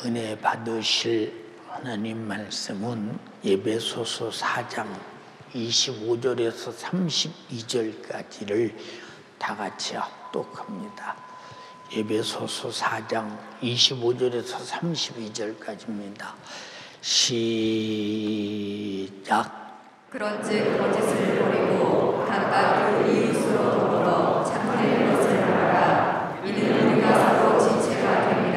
은혜 받으실 하나님 말씀은 에베소서 4장 25절에서 32절까지를 다 같이 합독합니다. 에베소서 4장 25절에서 32절까지입니다. 시작. 그런즉 거짓을 버리고 각각 그 이웃으로 더불어 참된 것을 알아라. 이는 우리가 서로 지체가 됩니다.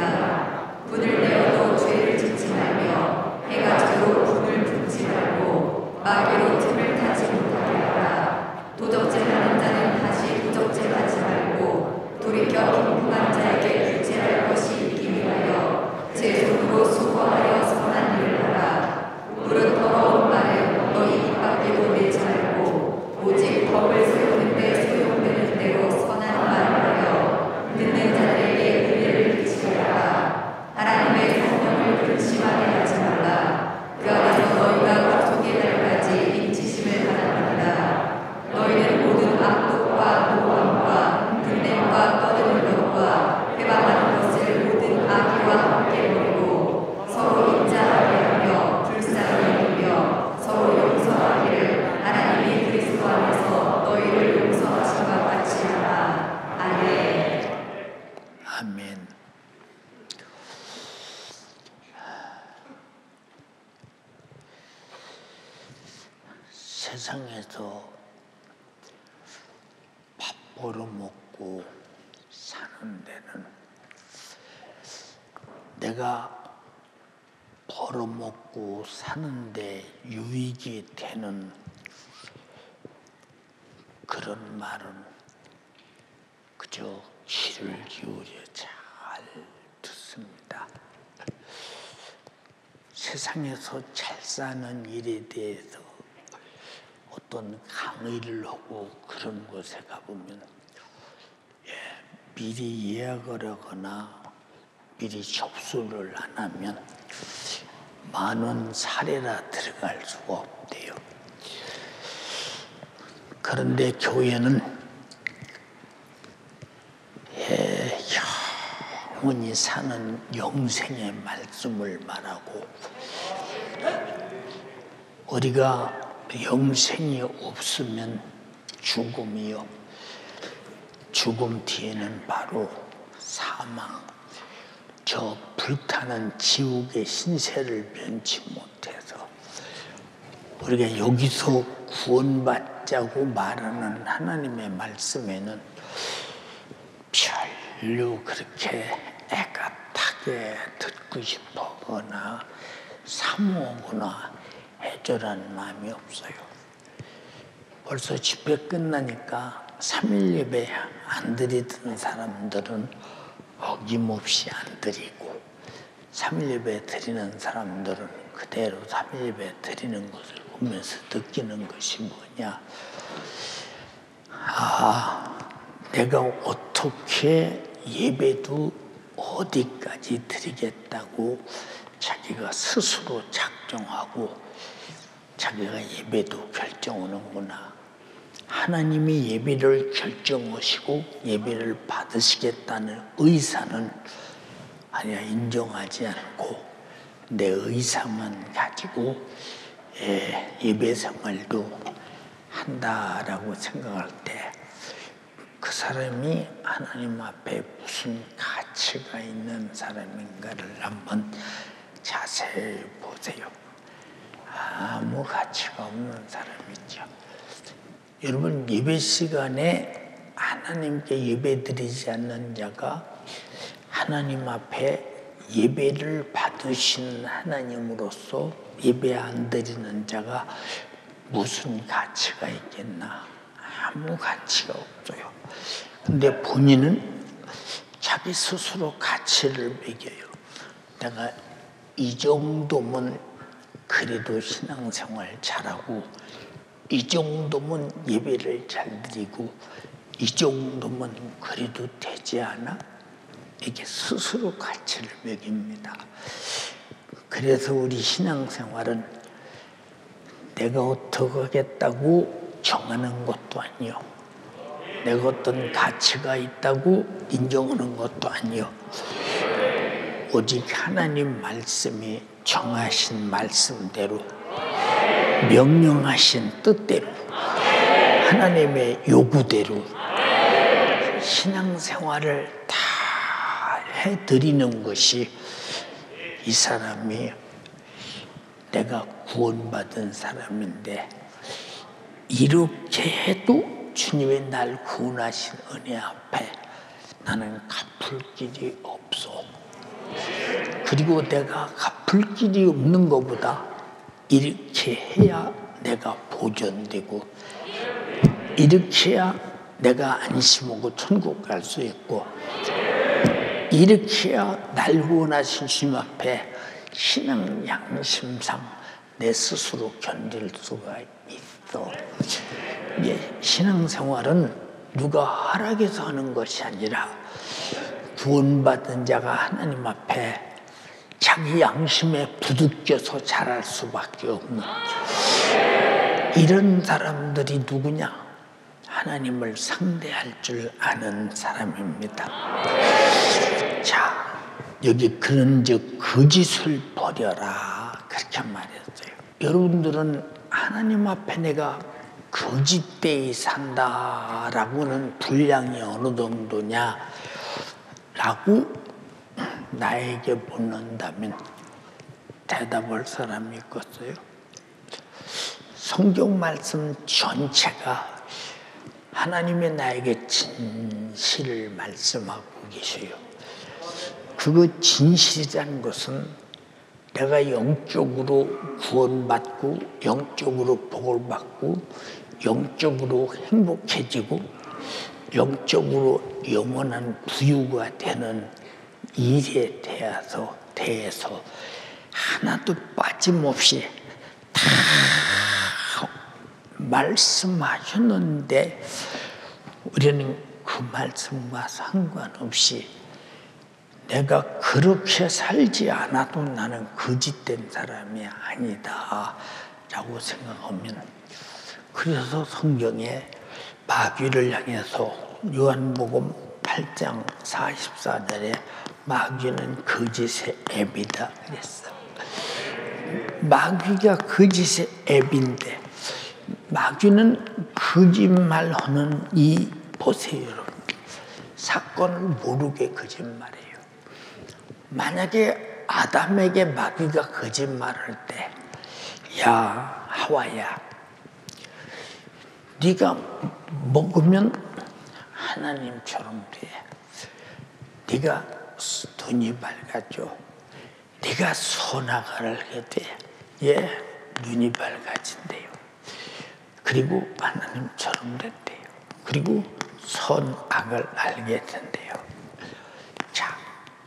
분을 내어도 죄를 짓지 말며 해가 지고 분을 품지 말고 마귀로 틈을 타지 못하게 하라. 도적질하는 자는 다시 도적질하지 말고 돌이켜貧乏한 자에게 구제할 것이 있기 위하여 제 손으로 수고하여 선한 일을 하라. 물은 더러운 말은 너희 입 밖에도 내지 말고 오직 법을 세우는 데 소용되는 대로 선한 말을 하여 듣는 자들에게 은혜를 끼치게 하라. 하나님의 성령을 근심하게 하지 말라. 그 안에서 너희가 구속의 날까지 인치심을 받았느니라. 너희는 모든 악독과 노함과 분냄과 떠드는 것과 회방하는 것을 모든 악의와 함께 버리고 서로 인자하게 하며 불쌍히 여기며 서로 용서하기를 하나님이 그리스도 안에서 너희를 용서하심과 같이 하라. 아멘. 아멘. 세상에서 밥 벌어먹고 사는 데는 내가 벌어먹고 사는데 유익이 되는 그런 말은 그저 귀를 기울여 잘 듣습니다. 세상에서 잘 사는 일에 대해서 어떤 강의를 하고 그런 곳에 가보면 미리 예약을 하거나 미리 접수를 안 하면 만원 사례라 들어갈 수가 없대요. 그런데 교회는 영원히 사는 영생의 말씀을 말하고 우리가 영생이 없으면 죽음이요. 죽음 뒤에는 바로 사망. 저 불타는 지옥의 신세를 면치 못해서 우리가 여기서 구원받자고 말하는 하나님의 말씀에는 별로 그렇게 애가 타게 듣고 싶어하거나 사모하거나 해절하는 마음이 없어요. 벌써 집회 끝나니까 3일 예배 안 드리던 사람들은 어김없이 안 드리고 3일 예배 드리는 사람들은 그대로 3일 예배 드리는 것을 보면서 느끼는 것이 뭐냐. 내가 어떻게 예배도 어디까지 드리겠다고 자기가 스스로 작정하고 자기가 예배도 결정하는구나. 하나님이 예배를 결정하시고 예배를 받으시겠다는 의사는 아니야 인정하지 않고 내 의사만 가지고 예배 생활도 한다라고 생각할 때 그 사람이 하나님 앞에 무슨 가치가 있는 사람인가를 한번 자세히 보세요. 아무 가치가 없는 사람이죠. 여러분 예배 시간에 하나님께 예배 드리지 않는 자가 하나님 앞에 예배를 받으신 하나님으로서 예배 안 드리는 자가 무슨 가치가 있겠나. 아무 가치가 없어요. 근데 본인은 자기 스스로 가치를 매겨요. 내가 이 정도면 그래도 신앙생활 잘하고 이 정도면 예배를 잘 드리고 이 정도면 그래도 되지 않아? 이게 스스로 가치를 매깁니다. 그래서 우리 신앙생활은 내가 어떻게 하겠다고 정하는 것도 아니요. 내가 어떤 가치가 있다고 인정하는 것도 아니요. 오직 하나님 말씀이 정하신 말씀대로, 명령하신 뜻대로, 하나님의 요구대로 신앙생활을 다 해드리는 것이 이 사람이 내가 구원받은 사람인데 이렇게 해도 주님의 날 구원하신 은혜 앞에 나는 갚을 길이 없어. 그리고 내가 갚을 길이 없는 것보다 이렇게 해야 내가 보존되고 이렇게 해야 내가 안심하고 천국 갈 수 있고 이렇게 해야 날 구원하신 주님 앞에 신앙 양심상 내 스스로 견딜 수가 있어. 신앙생활은 누가 허락해서 하는 것이 아니라 구원받은 자가 하나님 앞에 자기 양심에 부둥켜서 자랄 수밖에 없는 이런 사람들이 누구냐? 하나님을 상대할 줄 아는 사람입니다. 자, 여기 그런즉 거짓을 버려라 그렇게 말했어요. 여러분들은 하나님 앞에 내가 거짓되이 산다라고는 분량이 어느 정도냐 라고 나에게 묻는다면 대답할 사람이 있겠어요? 성경 말씀 전체가 하나님의 나에게 진실을 말씀하고 계셔요. 그거 진실이라는 것은 내가 영적으로 구원받고 영적으로 복을 받고 영적으로 행복해지고 영적으로 영원한 부유가 되는 일에 대해서 하나도 빠짐없이 다 말씀하셨는데 우리는 그 말씀과 상관없이 내가 그렇게 살지 않아도 나는 거짓된 사람이 아니다 라고 생각하면, 그래서 성경에 마귀를 향해서 요한복음 8장 44절에 마귀는 거짓의 앱이다 그랬어. 마귀가 거짓의 앱인데 마귀는 거짓말하는 이 보세요 여러분, 사건을 모르게 거짓말해요. 만약에 아담에게 마귀가 거짓말할 때, 야 하와야, 네가 먹으면 하나님처럼 돼. 네가 눈이 밝아져. 네가 선악을 하게 돼. 예, 눈이 밝아진대요. 그리고 하나님처럼 된대요. 그리고 선악을 알게 된대요. 자,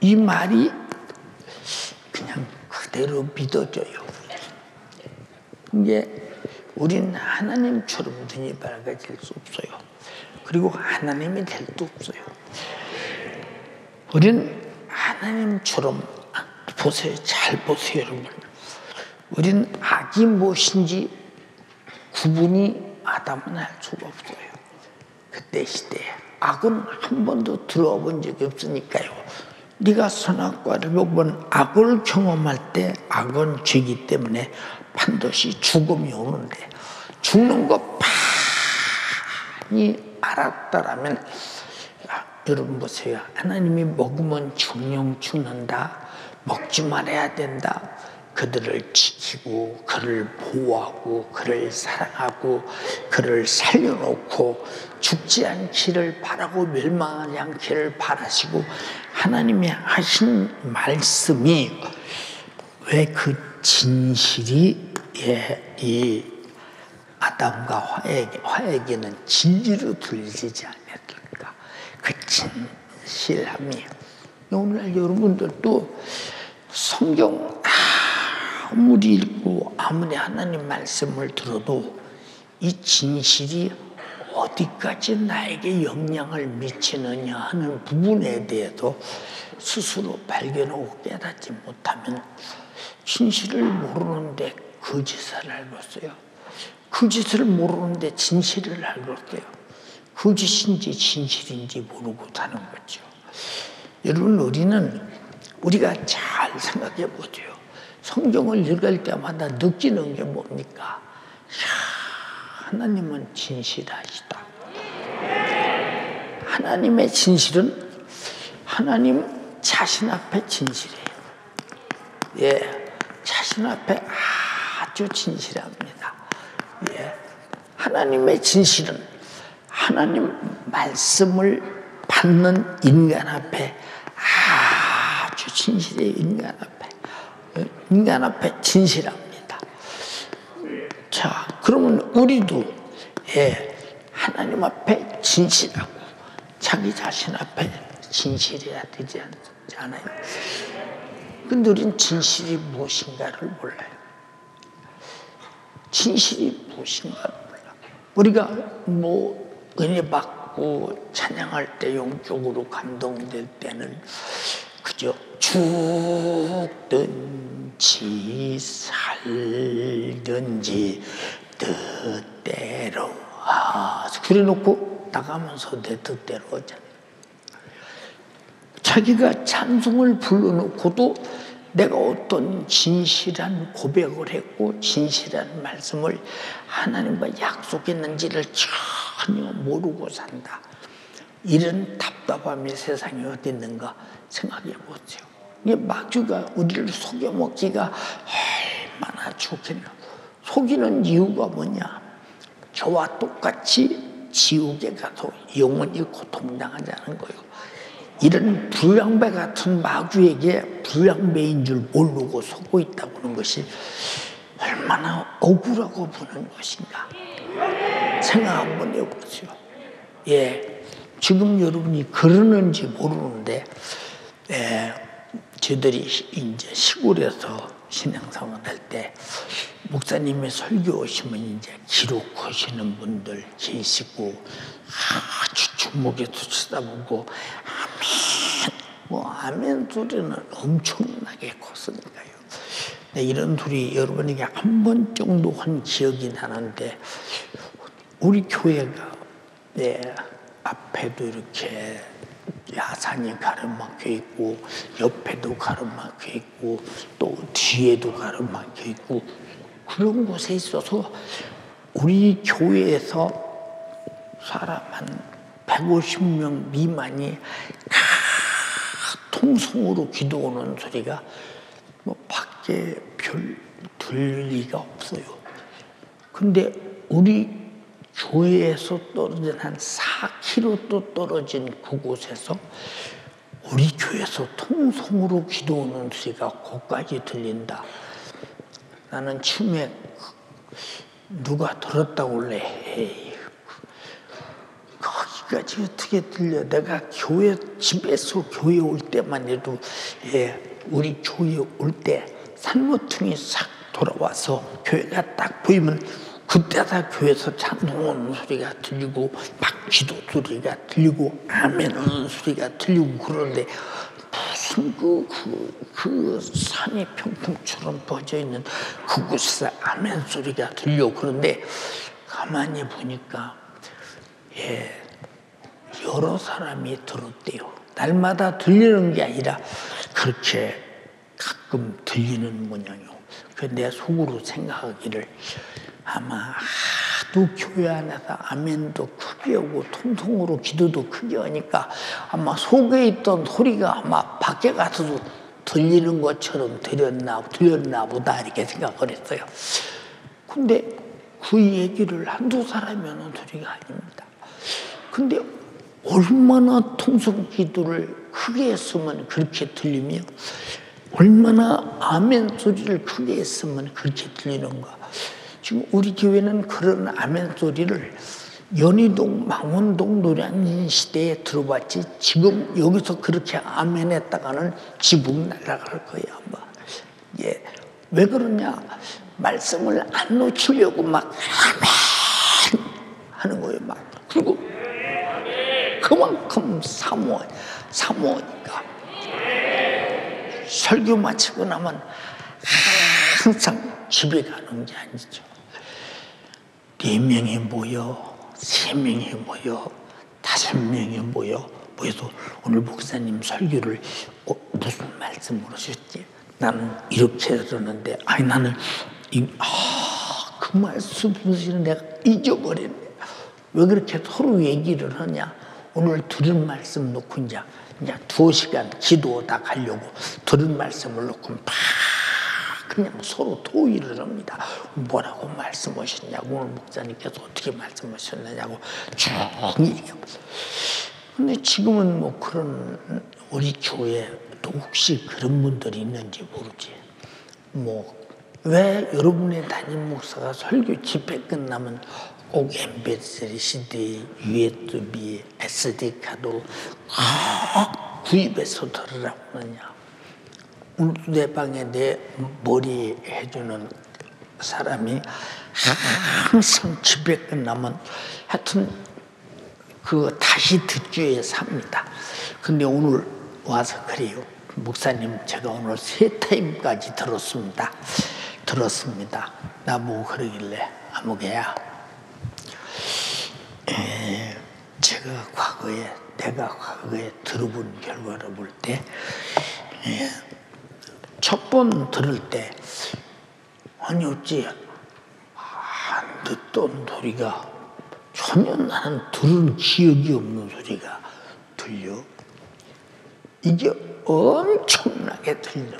이 말이 그냥 그대로 믿어져요. 이게 우린 하나님처럼 눈이 밝아질 수 없어요. 그리고 하나님이 될 수도 없어요. 우린 하나님처럼, 보세요, 잘 보세요 여러분. 우린 악이 무엇인지 구분이 아담은 할 수가 없어요. 그때 시대에 악은 한 번도 들어본 적이 없으니까요. 네가 선악과를 먹으면 악을 경험할 때 악은 죄이기 때문에 반드시 죽음이 오는데, 죽는 거 많이 알았다라면, 여러분 보세요. 하나님이 먹으면 정령 죽는다, 먹지 말아야 된다, 그들을 지키고 그를 보호하고 그를 사랑하고 그를 살려놓고 죽지 않기를 바라고 멸망하지 않기를 바라시고 하나님이 하신 말씀이 왜 그 진실이 이 아담과 화에게는 진리로 들리지 않았을까? 그 진실함이 오늘 여러분들도 성경 아무리 읽고 아무리 하나님 말씀을 들어도 이 진실이 어디까지 나에게 영향을 미치느냐 하는 부분에 대해서 스스로 발견하고 깨닫지 못하면 진실을 모르는데 거짓을 알고 있어요. 거짓을 모르는데 진실을 알고 있어요. 거짓인지 진실인지 모르고 사는 거죠. 여러분, 우리는 우리가 잘 생각해 보죠. 성경을 읽을 때마다 느끼는 게 뭡니까? 하나님은 진실하시다. 하나님의 진실은 하나님 자신 앞에 진실해요. 예, 자신 앞에 아주 진실합니다. 예, 하나님의 진실은 하나님 말씀을 받는 인간 앞에 아주 진실해요. 인간 앞에 진실합니다. 자, 그러면 우리도 예, 하나님 앞에 진실하고 자기 자신 앞에 진실해야 되지 않아요? 근데 우리는 진실이 무엇인가를 몰라요. 진실이 무엇인가를 몰라. 우리가 뭐 은혜 받고 찬양할 때 영적으로 감동될 때는 그저 죽든지 살든지 뜻대로 그래 놓고 나가면서 내 뜻대로 하잖아요. 자기가 찬송을 불러놓고도 내가 어떤 진실한 고백을 했고 진실한 말씀을 하나님과 약속했는지를 전혀 모르고 산다. 이런 답답함이 세상에 어디 있는가 생각해 보세요. 이게 마귀가 우리를 속여먹기가 얼마나 좋겠나. 속이는 이유가 뭐냐? 저와 똑같이 지옥에 가서 영원히 고통당하자는 거예요. 이런 불량배 같은 마귀에게 불량배인 줄 모르고 속고 있다고 하는 것이 얼마나 억울하고 보는 것인가. 생각 한번 해보세요. 예, 지금 여러분이 그러는지 모르는데 저희들이 이제 시골에서 신앙생활 할 때 목사님의 설교 오시면 이제 기록하시는 분들 계시고 아주 주목해서 쳐다보고 아멘 소리는 엄청나게 컸으니까요. 이런 소리 여러분에게 한 번 정도 한 기억이 나는데 우리 교회가 앞에도 이렇게 야산이 가로막혀 있고 옆에도 가로막혀 있고 또 뒤에도 가로막혀 있고 그런 곳에 있어서 우리 교회에서 사람 한 150명 미만이 통성으로 기도하는 소리가 뭐 밖에 별 들릴 리가 없어요. 근데 우리 교회에서 떨어진 한 4km 떨어진 그곳에서 우리 교회에서 통성으로 기도하는 소리가 거기까지 들린다. 나는 처음에 누가 들었다고 그래. 에이, 거기까지 어떻게 들려? 내가 교회 집에서 교회 올 때만 해도 우리 교회 올 때 산모퉁이 싹 돌아와서 교회가 딱 보이면 그때다 교회에서 찬송하는 소리가 들리고 막 기도 소리가 들리고 아멘 하는 소리가 들리고 그러는데 무슨 그 산이 평풍처럼 퍼져 있는 그곳에서 아멘 소리가 들려. 그런데 가만히 보니까 여러 사람이 들었대요. 날마다 들리는 게 아니라 그렇게 가끔 들리는 모양이요. 내 속으로 생각하기를 아마 하도 교회 안에서 아멘도 크게 하고 통통으로 기도도 크게 하니까 아마 속에 있던 소리가 아마 밖에 가서도 들리는 것처럼 들렸나 보다 이렇게 생각을 했어요. 근데 그 얘기를 한두 사람이 하는 소리가 아닙니다. 근데 얼마나 통성 기도를 크게 했으면 그렇게 들리며 얼마나 아멘 소리를 크게 했으면 그렇게 들리는가. 지금 우리 교회는 그런 아멘 소리를 연희동, 망원동 노량진 시대에 들어봤지 지금 여기서 그렇게 아멘 했다가는 지붕 날아갈 거예요 아마. 왜 그러냐? 말씀을 안 놓치려고 막 아멘 하는 거예요 막. 그리고 그만큼 사모하니까 설교 마치고 나면 항상 집에 가는 게 아니죠. 4명이 모여, 3명이 모여, 5명이 모여 모여서 오늘 목사님 설교를 무슨 말씀으로 하셨지? 나는 이렇게 그러는데 아니 나는 그 말씀을 내가 잊어버렸네. 왜 그렇게 서로 얘기를 하냐? 오늘 들은 말씀 놓고 이제 2시간 기도하다 가려고 들은 말씀을 놓고 막 그냥 서로 토의를 합니다. 뭐라고 말씀하셨냐고, 오늘 목사님께서 어떻게 말씀하셨느냐고 쭉 얘기하고. 근데 지금은 뭐 그런 우리 교회도 혹시 그런 분들이 있는지 모르지. 뭐 왜 여러분의 담임 목사가 설교 집회 끝나면 꼭 MP3 CD, USB, SD 카드 구입해서 들으라고 하느냐. 오늘 내 방에 내 머리 해주는 사람이 항상 집회 끝나면 하여튼 다시 듣기에 삽니다. 근데 오늘 와서 그래요. 목사님 제가 오늘 3타임까지 들었습니다. 나보고 그러길래 아무개야, 내가 과거에 들어본 결과를 볼 때 첫 번 들을 때 아니 어찌 안 듣던 소리가 전혀 나는 들은 기억이 없는 소리가 들려. 이게 엄청나게 들리는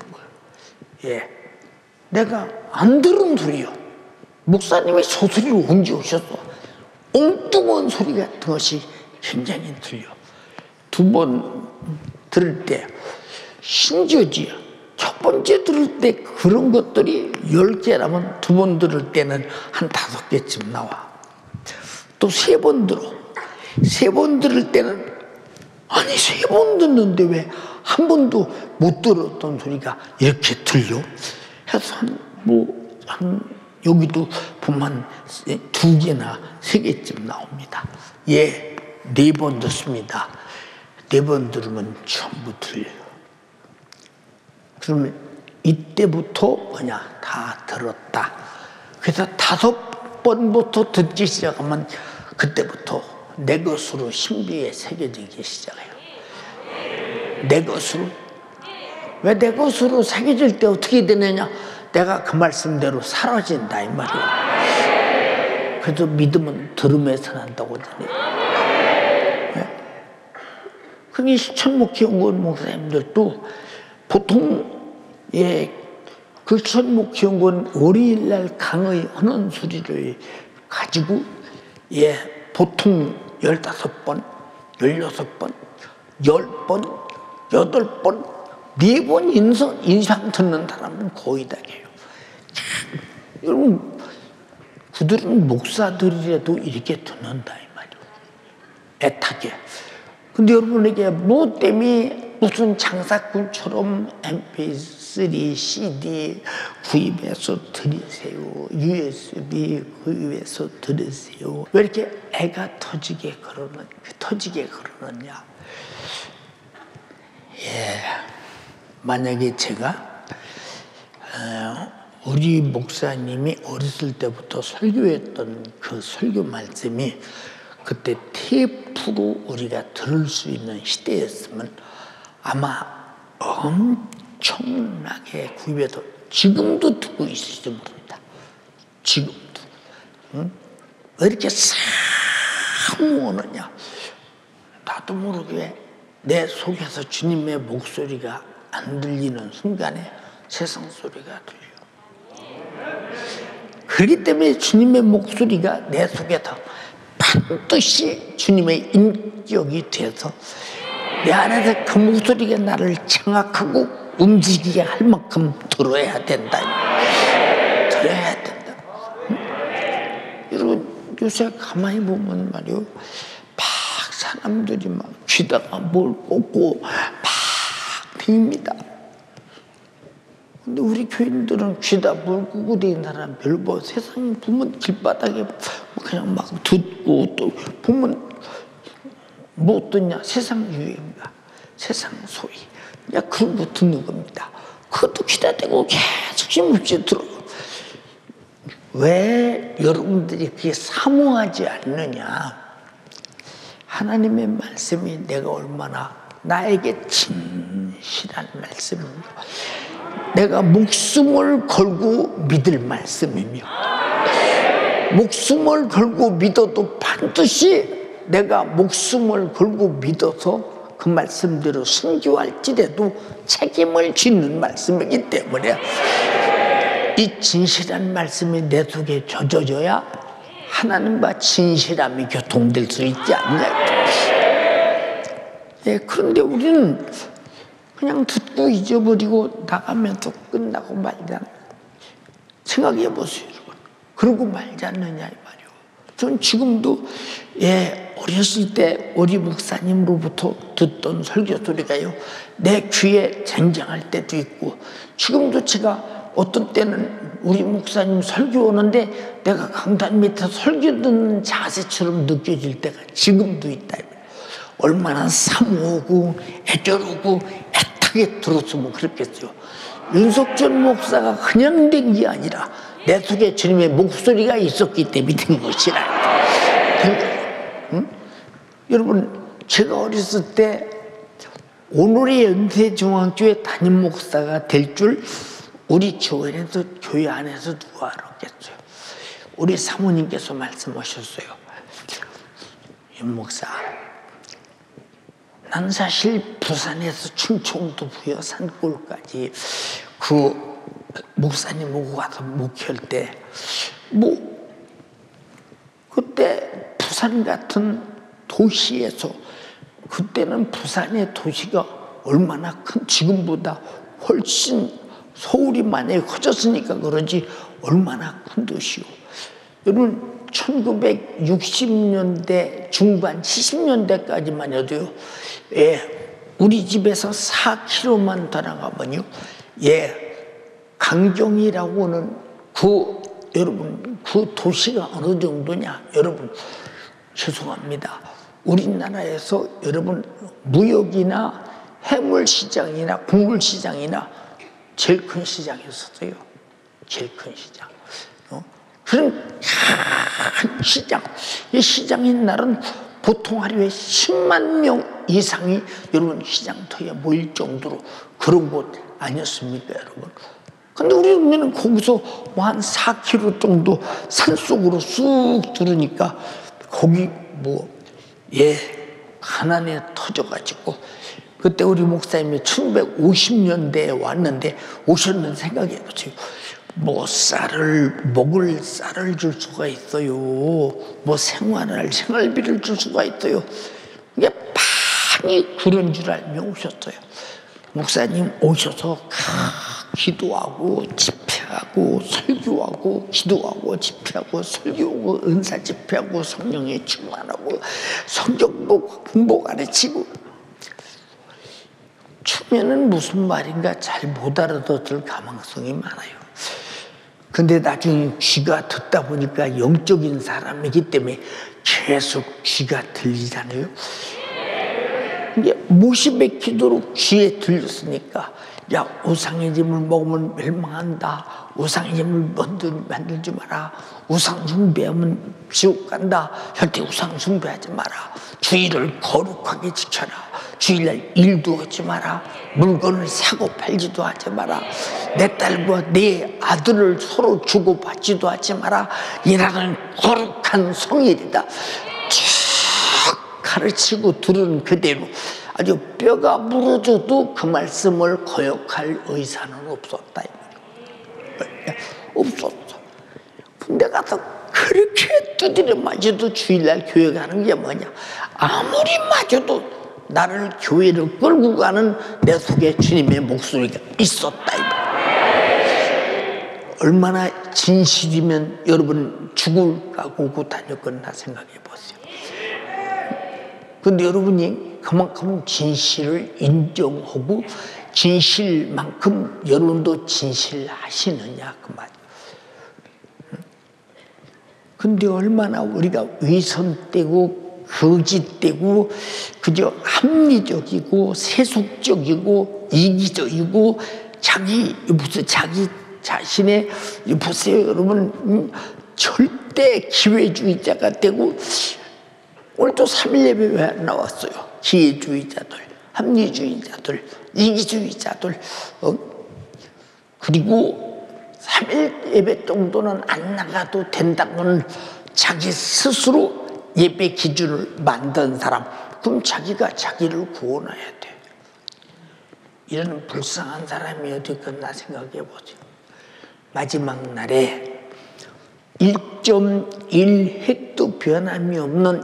거예요. 내가 안 들은 소리요. 목사님이 저 소리를 언제 오셨어? 엉뚱한 소리 같은 것이 굉장히 들려. 2번 들을 때 심지어지요. 첫 번째 들을 때 그런 것들이 10개라면 2번 들을 때는 한 5개쯤 나와. 또 3번 들어. 3번 들을 때는 아니 3번 듣는데 왜 한 번도 못 들었던 소리가 이렇게 들려? 해서 여기도 보면 2개나 3개쯤 나옵니다. 4번 듣습니다. 4번 들으면 전부 들려요. 그러면 이때부터 다 들었다. 그래서 5번부터 듣기 시작하면 그때부터 내 것으로 신비에 새겨지기 시작해요. 내 것으로. 왜 내 것으로 새겨질 때 어떻게 되느냐? 내가 그 말씀대로 사라진다 이 말이에요. 그래서 믿음은 들음에서 난다고 하잖아요. 그게 천목기원권 목사님들도 보통 그 천목기원권 월요일날 강의하는 소리를 가지고 보통 15번, 16번, 10번, 8번, 4번 인상 듣는 사람은 거의 다 해요. 여러분, 그들은 목사들이라도 이렇게 듣는다 이 말이에요. 애타게. 근데 여러분에게 뭐 때문에 무슨 장사꾼처럼 MP3, CD 구입해서 들으세요. USB 구입해서 들으세요. 왜 이렇게 애가 터지게 그러느냐. 만약에 제가 우리 목사님이 어렸을 때부터 설교했던 그 설교 말씀이 그때 테이프로 우리가 들을 수 있는 시대였으면 아마 엄청나게 구입해서 지금도 듣고 있을지 모릅니다. 지금도. 왜 이렇게 사모하느냐. 나도 모르게 내 속에서 주님의 목소리가 안 들리는 순간에 세상 소리가 들려. 그렇기 때문에 주님의 목소리가 내 속에서 반드시 주님의 인격이 돼서 내 안에서 그 목소리가 나를 장악하고 움직이게 할 만큼 들어야 된다. 들어야 된다. 여러분 요새 가만히 보면 말이요, 막 사람들이 막 귀다가 뭘 꽂고 막 듭니다. 근데 우리 교인들은 귀다 뭘 꽂고 다니는 사람 별로 세상 보면 길바닥에 그냥 막 듣고 또 보면 뭐 어떠냐, 세상 유행가, 세상 소리, 그냥 그런 거 듣는 겁니다. 그것도 귀다 대고 계속 힘없이 들어. 왜 여러분들이 그게 사모하지 않느냐? 하나님의 말씀이 내가 얼마나 나에게 진실한 말씀이며 내가 목숨을 걸고 믿을 말씀이며 목숨을 걸고 믿어도 반드시 내가 목숨을 걸고 믿어서 그 말씀대로 순교할지라도 책임을 짓는 말씀이기 때문에 이 진실한 말씀이 내 속에 젖어져야 하나님과 진실함이 교통될 수 있지 않냐. 예, 그런데 우리는 그냥 듣고 잊어버리고 나가면서 끝나고 말잖아. 생각해 보세요, 여러분. 그러고 말지 않느냐 이 말이요. 전 지금도 어렸을 때 우리 목사님으로부터 듣던 설교 소리가요, 내 귀에 쟁쟁할 때도 있고, 지금도 제가 어떤 때는 우리 목사님 설교 오는데 내가 강단 밑에 설교 듣는 자세처럼 느껴질 때가 지금도 있다. 얼마나 사모하고 애절하고 애타게 들었으면 그랬겠어요. 윤석준 목사가 그냥 된 게 아니라 내 속에 주님의 목소리가 있었기 때문에 된 것이라. 응? 여러분, 제가 어렸을 때 오늘의 연세중앙교회 담임 목사가 될 줄 우리 교회 안에서 누가 알았겠어요. 우리 사모님께서 말씀하셨어요. 윤 목사, 난 사실 부산에서 충청도 부여 산골까지 그 목사님 오고 가서 목회할 때 그때 부산 같은 도시에서, 그때는 부산의 도시가 얼마나 큰, 지금보다 훨씬 서울이 많이 커졌으니까 그러지 얼마나 큰 도시요. 여러분 1960년대 중반 70년대까지만 해도요, 우리 집에서 4km만 더 나가면요, 강정이라고 하는 여러분 그 도시가 어느 정도냐, 여러분 죄송합니다. 우리나라에서 여러분 무역이나 해물시장이나 국물시장이나 제일 큰 시장이었어요. 제일 큰 시장. 그런 큰 시장. 이 시장인 날은 보통 하루에 10만 명 이상이 여러분 시장터에 모일 정도로 그런 곳 아니었습니까, 여러분? 근데 우리는 거기서 한 4km 정도 산속으로 쑥 들으니까 거기 가난에 터져가지고, 그때 우리 목사님이 1950년대에 왔는데, 오셨는 생각해보세요. 먹을 쌀을 줄 수가 있어요. 생활비를 줄 수가 있어요. 이게 많이 그런 줄 알며 오셨어요. 목사님 오셔서 기도하고 집회하고 설교하고 기도하고 집회하고 설교하고 은사 집회하고 성령에 충만하고 성경 보고 공부 가르치고, 초면은 무슨 말인가 잘 못 알아듣을 가망성이 많아요. 근데 나중에 귀가 듣다 보니까 영적인 사람이기 때문에 계속 귀가 들리잖아요. 이게 못이 맥히도록 귀에 들렸으니까, 야, 우상의 짐을 먹으면 멸망한다. 우상의 짐을 만들지 마라. 우상 숭배하면 지옥 간다. 절대 우상 숭배하지 마라. 주일을 거룩하게 지켜라. 주일날 일도 하지 마라. 물건을 사고 팔지도 하지 마라. 내 딸과 내 아들을 서로 주고받지도 하지 마라. 이날은 거룩한 성일이다. 쭉 가르치고 들은 그대로 아주 뼈가 부러져도 그 말씀을 거역할 의사는 없었다. 없었어. 근데 가서 그렇게 두드려 맞아도 주일날 교회 가는 게 뭐냐? 아무리 맞아도 나를 교회를 끌고 가는 내 속에 주님의 목소리가 있었다. 얼마나 진실이면 여러분 죽을 각오고 다녔겠나 생각해 보세요. 근데 여러분이 그만큼 진실을 인정하고 진실만큼 여러분도 진실하시느냐 그 말. 근데 얼마나 우리가 위선되고 거짓되고 그저 합리적이고 세속적이고 이기적이고 자기 자신의 보세요 여러분, 절대 기회주의자가 되고 오늘도 3일 예배 왜 안 나왔어요? 기회주의자들, 합리주의자들, 이기주의자들, 그리고 3일 예배 정도는 안 나가도 된다고는 자기 스스로 예배 기준을 만든 사람, 그럼 자기가 자기를 구원해야 돼. 이런 불쌍한 사람이 어디 있겠나 생각해 보세요. 마지막 날에 1.1획도 변함이 없는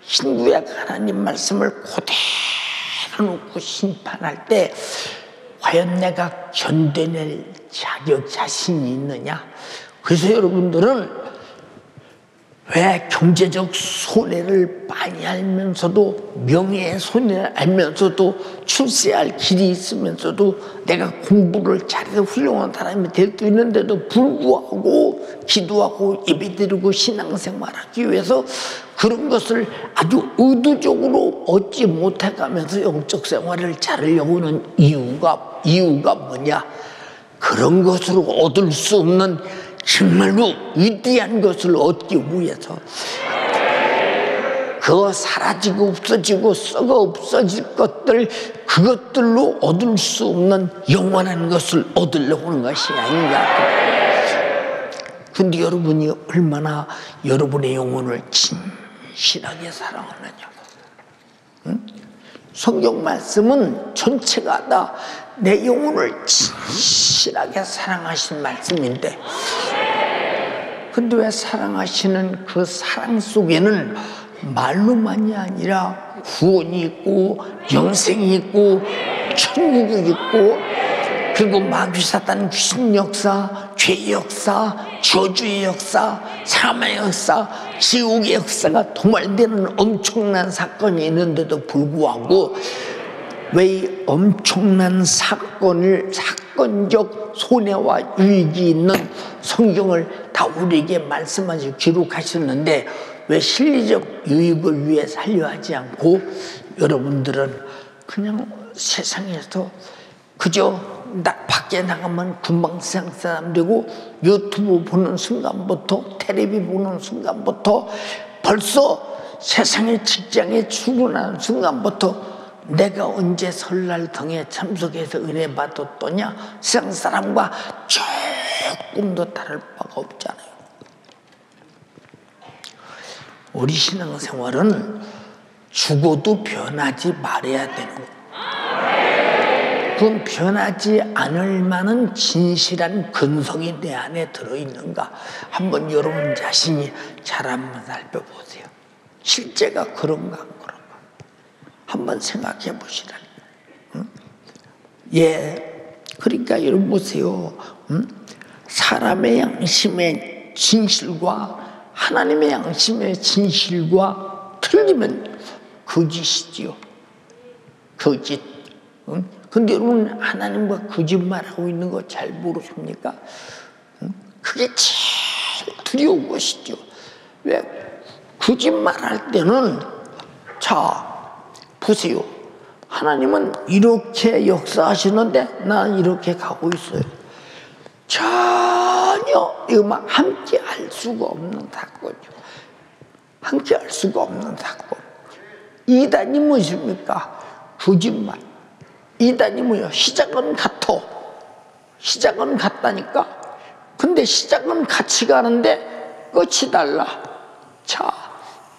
신구약 하나님 말씀을 그대로 놓고 심판할 때 과연 내가 견뎌낼 자격, 자신이 있느냐? 그래서 여러분들은 왜 경제적 손해를 많이 알면서도, 명예의 손해를 알면서도, 출세할 길이 있으면서도 내가 공부를 잘해서 훌륭한 사람이 될 수 있는데도 불구하고 기도하고 예배드리고 신앙생활하기 위해서 그런 것을 아주 의도적으로 얻지 못해가면서 영적 생활을 잘하려고 하는 이유가 뭐냐? 그런 것으로 얻을 수 없는 정말로 위대한 것을 얻기 위해서, 그거 사라지고 없어지고 썩어 없어질 것들, 그것들로 얻을 수 없는 영원한 것을 얻으려고 하는 것이 아니냐. 근데 여러분이 얼마나 여러분의 영혼을 진실하게 사랑하느냐고. 응? 성경 말씀은 전체가 다 내 영혼을 진실하게 사랑하신 말씀인데, 근데 왜 사랑하시는 그 사랑 속에는 말로만이 아니라 구원이 있고 영생이 있고 천국이 있고, 그리고 마귀 사단 귀신 역사, 죄의 역사, 저주의 역사, 사망의 역사, 지옥의 역사가 도말되는 엄청난 사건이 있는데도 불구하고 왜 이 엄청난 사건적 손해와 유익이 있는 성경을 다 우리에게 말씀하시고 기록하셨는데 왜 실리적 유익을 위해 살려하지 않고 여러분들은 그냥 세상에서 그저 밖에 나가면 금방 세상 사람 되고, 유튜브 보는 순간부터, 텔레비 보는 순간부터, 벌써 세상의 직장에 출근하는 순간부터 내가 언제 설날 등에 참석해서 은혜 받았더냐, 세상 사람과 조금도 다를 바가 없잖아요. 우리 신앙생활은 죽어도 변하지 말아야 되는 거예요. 그건 변하지 않을 만한 진실한 근성이 내 안에 들어있는가, 한번 여러분 자신이 잘 한번 살펴보세요. 실제가 그런가 안 그런가 한번 생각해 보시라니. 응? 예, 그러니까 여러분 보세요. 응? 사람의 양심의 진실과 하나님의 양심의 진실과 틀리면 거짓이지요. 거짓. 응? 근데 여러분 하나님과 거짓말하고 있는 거 잘 모르십니까? 응? 그게 제일 두려운 것이죠. 왜? 거짓말할 때는, 자 보세요. 하나님은 이렇게 역사하시는데 나는 이렇게 가고 있어요. 전혀 이거 막 함께 할 수가 없는 사건이죠. 함께 할 수가 없는 사건. 이단이 무엇입니까? 거짓말. 이단이 뭐예요? 시작은 같아. 시작은 같다니까. 근데 시작은 같이 가는데 끝이 달라. 자,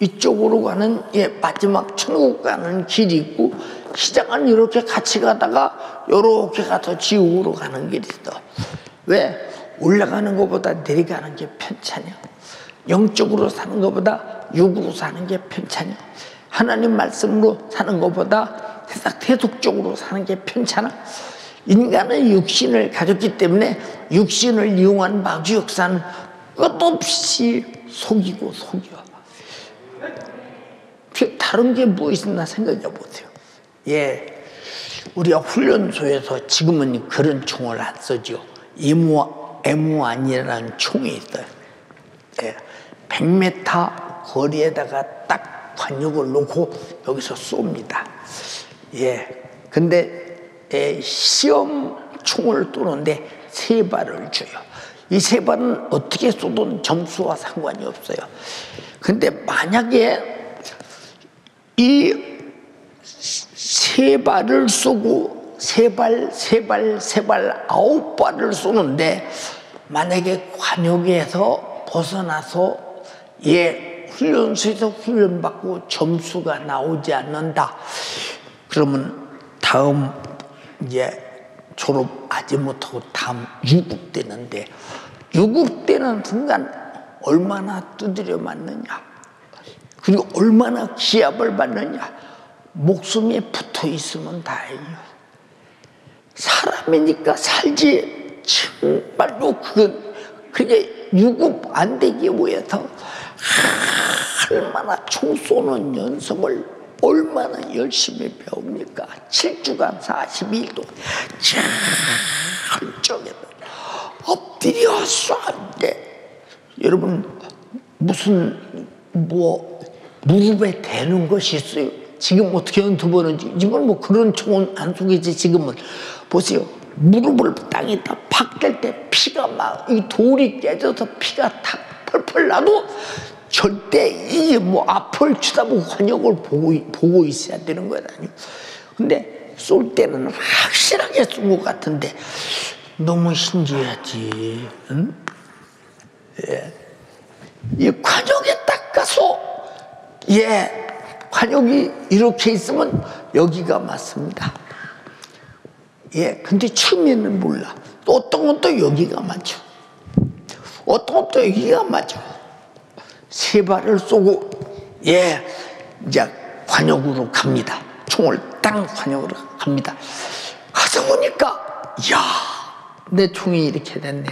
이쪽으로 가는 마지막 천국 가는 길이 있고, 시작은 이렇게 같이 가다가 이렇게 가서 지옥으로 가는 길이 있어. 왜? 올라가는 것보다 내려가는 게 편차냐? 영적으로 사는 것보다 육으로 사는 게 편차냐? 하나님 말씀으로 사는 것보다 세속적으로 사는 게 편찮아? 인간은 육신을 가졌기 때문에 육신을 이용한 마귀 역사는 끝없이 속이고 속여. 다른 게 뭐 있나 생각해 보세요. 예, 우리가 훈련소에서 지금은 그런 총을 안 쓰죠. M1이라는 총이 있어요. 예, 100m 거리에다가 딱 관역을 놓고 여기서 쏩니다. 예, 근데 시험 총을 쏘는데 3발을 줘요. 이 3발은 어떻게 쏘든 점수와 상관이 없어요. 근데 만약에 이 세 발을 쏘고 세 발 9발을 쏘는데 만약에 관역에서 벗어나서 훈련소에서 훈련받고 점수가 나오지 않는다. 그러면 다음 졸업하지 못하고 다음 유급 되는데, 유급 되는 순간 얼마나 두드려 맞느냐, 그리고 얼마나 기합을 받느냐. 목숨에 붙어 있으면 다행이요. 사람이니까 살지. 정말로 그게 유급 안 되기 위해서 얼마나 총 쏘는 연습을 얼마나 열심히 배웁니까? 7주간 42일 동안 철저하게 엎드려 쏘는데, 여러분 무슨 무릎에 대는 것이 있어요. 지금 어떻게 연습하는지. 지금은 그런 총은 안 쏘겠지. 지금은 보세요. 무릎을 땅에다 팍 댈 때 피가 막 이 돌이 깨져서 피가 탁 펄펄 나도 절대 이게 앞을 쳐다보고 관역을 보고 있어야 되는 거잖아요. 근데 쏠 때는 확실하게 쏜 것 같은데 너무 신기하지. 응? 이 관역에 딱 가서 관역이 이렇게 있으면 여기가 맞습니다. 근데 처음에는 몰라. 또 어떤 것도 여기가 맞죠. 어떤 것도 여기가 맞죠. 세 발을 쏘고 이제 관역으로 갑니다. 총을 땅 관역으로 갑니다. 가서 보니까 내 총이 이렇게 됐네.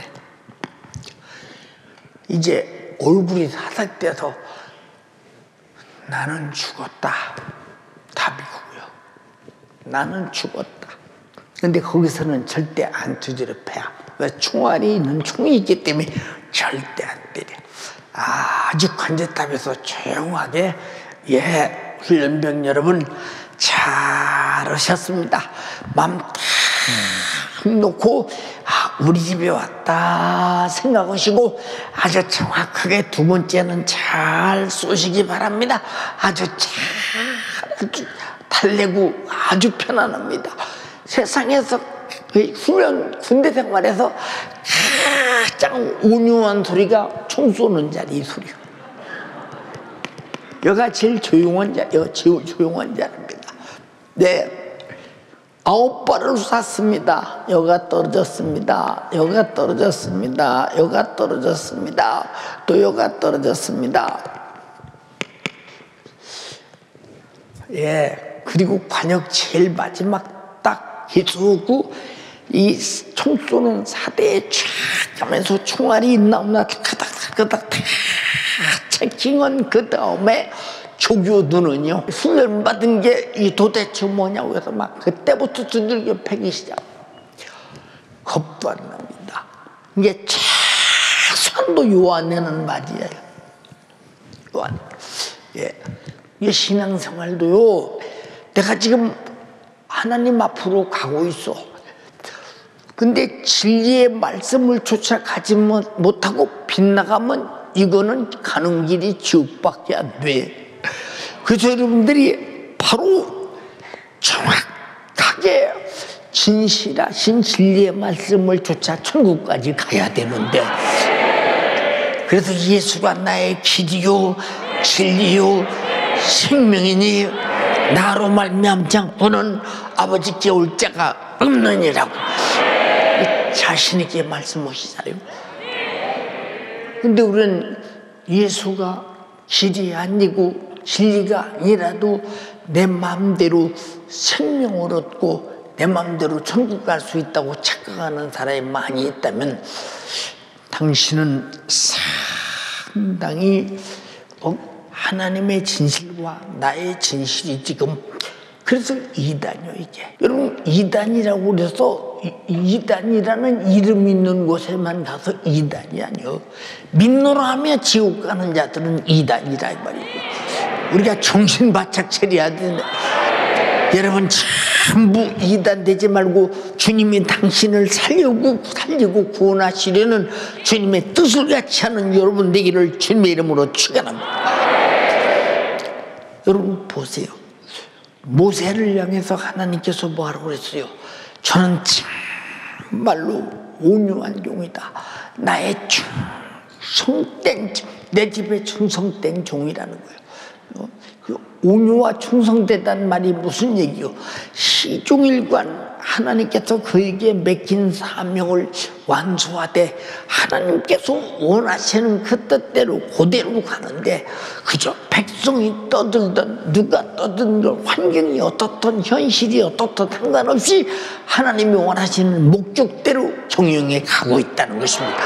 이제 얼굴이 사삭돼서 나는 죽었다. 답이고요. 나는 죽었다. 근데 거기서는 절대 안 두드려 패. 왜? 총알이 있는 총이 있기 때문에 절대 안 때려. 아주 관제탑에서 조용하게 훈련병 여러분 잘하셨습니다. 맘 딱 놓고 우리 집에 왔다 생각하시고 아주 정확하게 두 번째는 잘 쏘시기 바랍니다. 아주 잘 달래고 아주 편안합니다. 세상에서 군대 생활에서 가장 온유한 소리가 총 쏘는 자리 소리요. 여가 제일 조용한 자리입니다. 9발을 쐈습니다. 여가 떨어졌습니다. 여가 떨어졌습니다. 여가 떨어졌습니다. 또 여가 떨어졌습니다. 그리고 관역 제일 마지막 딱 쏘고 이 총 쏘는 사대에 쫙 가면서 총알이 있나 없나 그닥 체킹은 그 다음에 조교들은요 훈련 받은 게 이 도대체 뭐냐고 해서 막 그때부터 두들겨 패기 시작. 겁도 안 납니다. 이게 최소한도 요한에는 맞이에요. 요한. 이 신앙생활도요. 내가 지금 하나님 앞으로 가고 있어. 근데 진리의 말씀을 쫓아가지 못하고 빗나가면 이거는 가는 길이 지옥밖에 안 돼. 그래서 여러분들이 바로 정확하게 진실하신 진리의 말씀을 쫓아 천국까지 가야 되는데, 그래서 예수가 나의 길이요 진리요 생명이니 나로 말미암지 않고는 아버지께 올 자가 없느니라고 자신 있게 말씀하시잖아요. 근데 우리는 예수가 길이 아니고 진리가 아니라도 내 마음대로 생명을 얻고 내 마음대로 천국 갈 수 있다고 착각하는 사람이 많이 있다면 당신은 상당히 하나님의 진실과 나의 진실이 지금, 그래서 이단이요 이게. 여러분 이단이라고 그래서 이단이라는 이름 있는 곳에만 가서 이단이 아니요. 믿노라 하며 지옥 가는 자들은 이단이라 이 말이고, 우리가 정신 바짝 차려야 되는데 여러분 전부 이단 되지 말고 주님이 당신을 살리고 구원하시려는 주님의 뜻을 같이 하는 여러분 되기를 주님의 이름으로 축원합니다. 여러분 보세요. 모세를 향해서 하나님께서 뭐하라고 그랬어요? 저는 정말로 온유한 종이다. 나의 충성된, 내 집에 충성된 종이라는 거예요. 온유와 충성되다는 말이 무슨 얘기요? 시종일관 하나님께서 그에게 맡긴 사명을 완수하되 하나님께서 원하시는 그 뜻대로 그대로 가는데 그저 백성이 떠들던 누가 떠들던 환경이 어떻든 현실이 어떻든 상관없이 하나님이 원하시는 목적대로 경영해 가고 있다는 것입니다.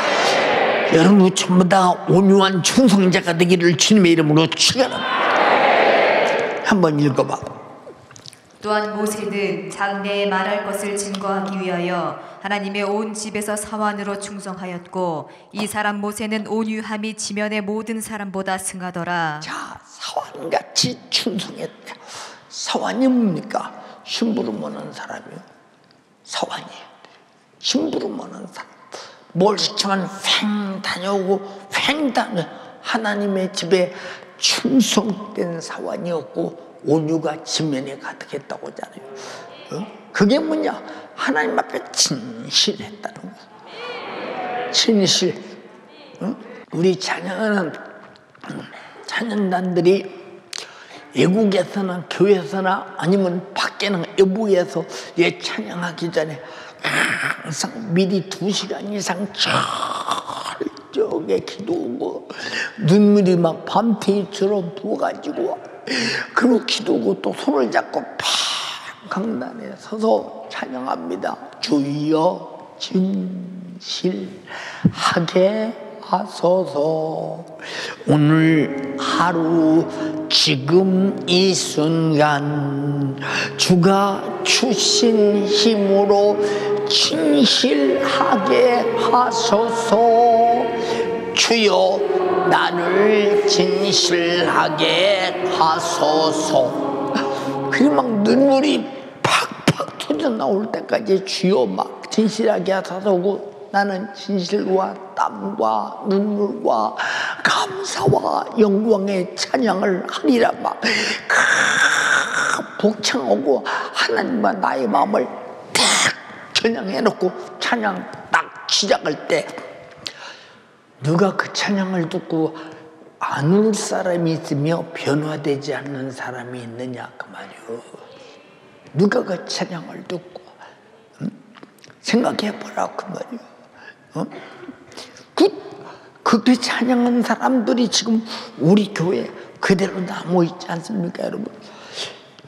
여러분 전부 다 온유한 충성자가 되기를 주님의 이름으로 축원합니다. 한번 읽어봐. 또한 모세는 장래에 말할 것을 증거하기 위하여 하나님의 온 집에서 사환으로 충성하였고 이 사람 모세는 온유함이 지면의 모든 사람보다 승하더라. 자, 사환같이 충성했다. 사환이 뭡니까? 심부름하는 사람이요. 사환이에요. 심부름하는 사람. 뭘 시키면 팽 다녀오고 팽 다녀. 하나님의 집에 충성된 사환이었고 온유가 지면에 가득했다고 하잖아요. 그게 뭐냐? 하나님 앞에 진실했다는 거예요. 진실. 우리 찬양하는 찬양단들이 외국에서나 교회에서나 아니면 밖에나 외부에서 찬양하기 전에 항상 미리 2시간 이상 저게 기도하고 눈물이 막 밤탱이처럼 부어가지고 그리고 기도하고 또 손을 잡고 팍 강단에 서서 찬양합니다. 주여 진실하게 하소서. 오늘 하루 지금 이 순간 주가 주신 힘으로 진실하게 하소서. 주여 나를 진실하게 하소서. 그리고 막 눈물이 팍팍 터져 나올 때까지 주여 막 진실하게 하소서. 나는 진실과 땀과 눈물과 감사와 영광의 찬양을 하리라. 막 복창하고 하나님과 나의 마음을 딱 겨냥해놓고 찬양 딱 시작할 때 누가 그 찬양을 듣고 안 울 사람이 있으며 변화되지 않는 사람이 있느냐 그 말이요. 누가 그 찬양을 듣고 생각해보라 그 말이요. 그렇게 찬양한 사람들이 지금 우리 교회에 그대로 남아있지 않습니까 여러분?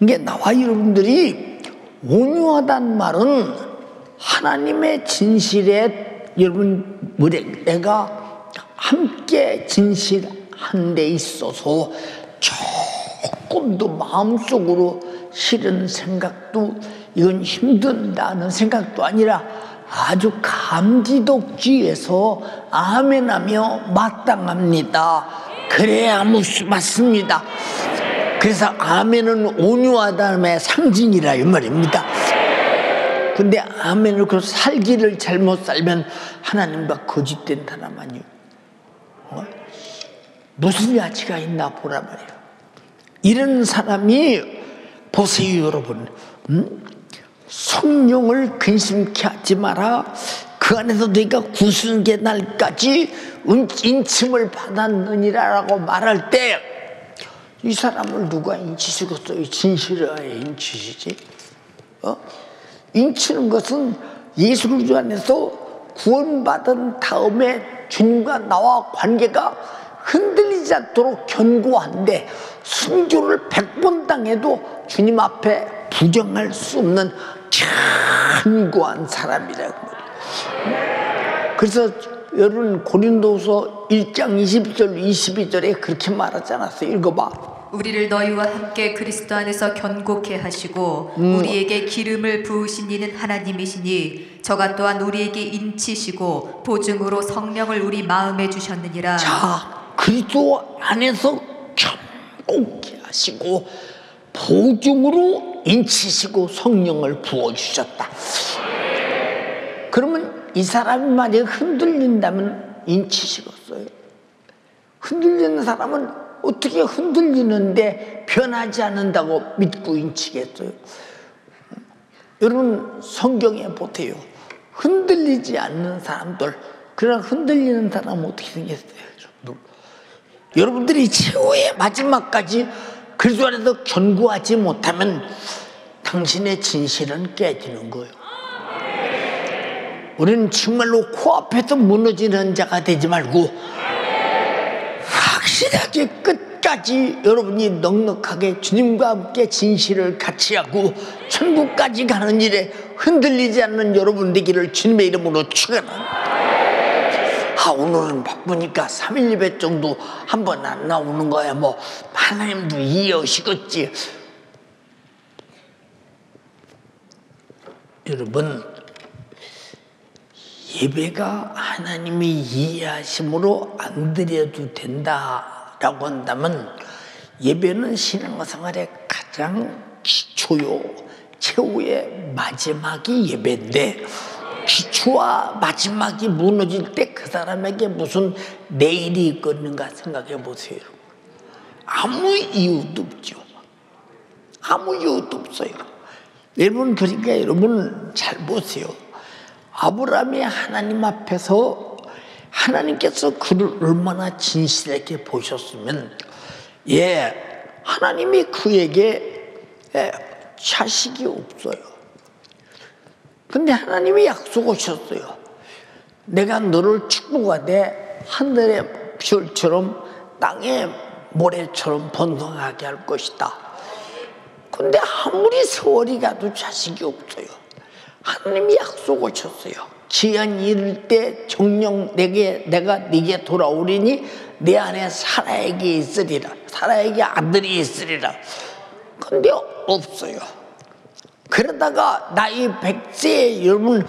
이게 나와 여러분들이 온유하다는 말은 하나님의 진실에 여러분 내가 함께 진실한 데 있어서 조금도 마음속으로 싫은 생각도 이건 힘든다는 생각도 아니라 아주 감지독지에서 아멘하며 마땅합니다. 그래야 맞습니다. 그래서 아멘은 온유하다의 상징이라 이 말입니다. 근데 아멘을 그 살기를 잘못 살면 하나님과 거짓된 사람 아니에요. 무슨 야지가 있나 보라 말이에요. 이런 사람이 보세요 여러분. 성령을 근심케 하지 마라. 그 안에서 너희가 구순의 날까지 인침을 받았느니라라고 말할 때 이 사람을 누가 인치시겠어요? 진실하게 인치시지? 인치는 것은 예수 그리스도 안에서 구원받은 다음에 주님과 나와 관계가 흔들리지 않도록 견고한데 순교를 100번 당해도 주님 앞에 부정할 수 없는 견고한 사람이라고. 그래서 여러분 고린도서 1장 20절 22절에 그렇게 말하지 않았어요? 읽어봐. 우리를 너희와 함께 그리스도 안에서 견고케 하시고 우리에게 기름을 부으신 이는 하나님이시니 저가 또한 우리에게 인치시고 보증으로 성령을 우리 마음에 주셨느니라. 자, 그리스도 안에서 견고케 하시고 보증으로 인치시고 성령을 부어주셨다. 그러면 이 사람이 만약에 흔들린다면 인치시겠어요? 흔들리는 사람은 어떻게 흔들리는데 변하지 않는다고 믿고 인치겠어요? 여러분 성경에 보세요. 흔들리지 않는 사람들, 그러나 흔들리는 사람은 어떻게 생겼어요? 여러분들이 최후의 마지막까지 그리스도 안에서 견고하지 못하면 당신의 진실은 깨지는 거예요. 우리는 정말로 코앞에서 무너지는 자가 되지 말고 확실하게 끝까지 여러분이 넉넉하게 주님과 함께 진실을 같이 하고 천국까지 가는 일에 흔들리지 않는 여러분 되기를 주님의 이름으로 축원합니다. 오늘은 바쁘니까 3일 예배 정도 한 번 안 나오는 거야. 뭐 하나님도 이해하시겠지. 여러분, 예배가 하나님이 이해하심으로 안 드려도 된다라고 한다면 예배는 신앙생활의 가장 기초요, 최후의 마지막이 예배인데 기초와 마지막이 무너질 때 그 사람에게 무슨 내일이 있겠는가 생각해 보세요. 아무 이유도 없죠. 아무 이유도 없어요. 여러분, 그러니까 여러분 잘 보세요. 아브라함이 하나님 앞에서 하나님께서 그를 얼마나 진실하게 보셨으면 하나님이 그에게 자식이 없어요. 근데 하나님이 약속하셨어요. 내가 너를 축복하되 하늘의 별처럼 땅의 모래처럼 번성하게 할 것이다. 근데 아무리 세월이 가도 자식이 없어요. 하나님이 약속하셨어요. 기한 이를 때 정령 내가 네게 돌아오리니 내 안에 사라에게 있으리라. 사라에게 아들이 있으리라. 근데 없어요. 그러다가 나이 100세에 여러분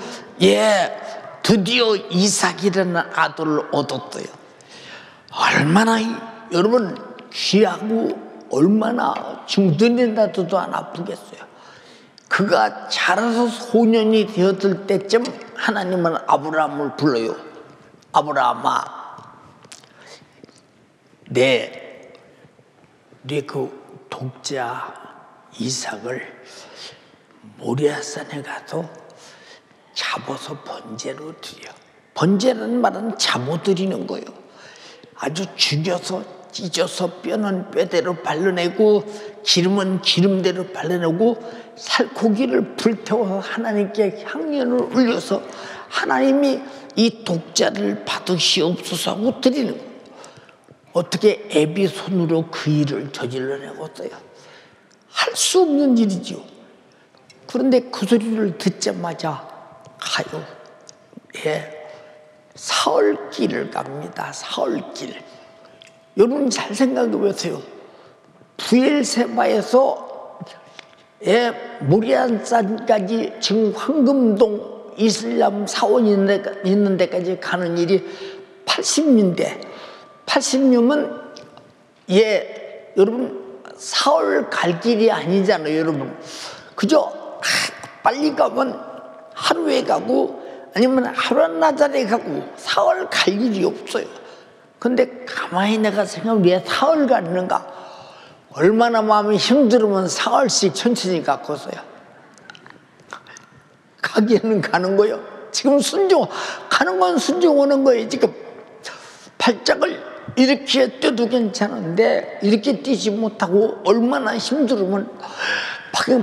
드디어 이삭이라는 아들을 얻었어요. 얼마나 여러분 귀하고 얼마나 증든이라도 안 아프겠어요. 그가 자라서 소년이 되었을 때쯤 하나님은 아브라함을 불러요. 아브라함아, 내 그 독자 이삭을 모리아산에 가서 잡아서 번제로 드려. 번제라는 말은 잡아드리는 거예요. 아주 죽여서 찢어서 뼈는 뼈대로 발라내고 기름은 기름대로 발라내고 살코기를 불태워서 하나님께 향연을 올려서 하나님이 이 독자를 받으시옵소서 하고 드리는 거예요. 어떻게 애비 손으로 그 일을 저질러내겠어요? 할 수 없는 일이죠. 그런데 그 소리를 듣자마자 가요. 사흘길을 갑니다. 사흘길. 여러분 잘 생각해 보세요. 부엘세바에서 모리아산까지 지금 황금동 이슬람 사원 있는 데까지 가는 일이 80년대. 80년은 여러분 사흘 갈 길이 아니잖아요. 여러분 그저 빨리 가면 하루에 가고 아니면 하루나자리에 가고 사흘 갈 일이 없어요. 근데 가만히 내가 생각하면 왜 사흘 가는가? 얼마나 마음이 힘들으면 사흘씩 천천히 갔겠어요. 가기에는 가는 거예요. 지금 가는 건 순종하는 거예요. 지금 발작을 이렇게 뛰어도 괜찮은데 이렇게 뛰지 못하고 얼마나 힘들으면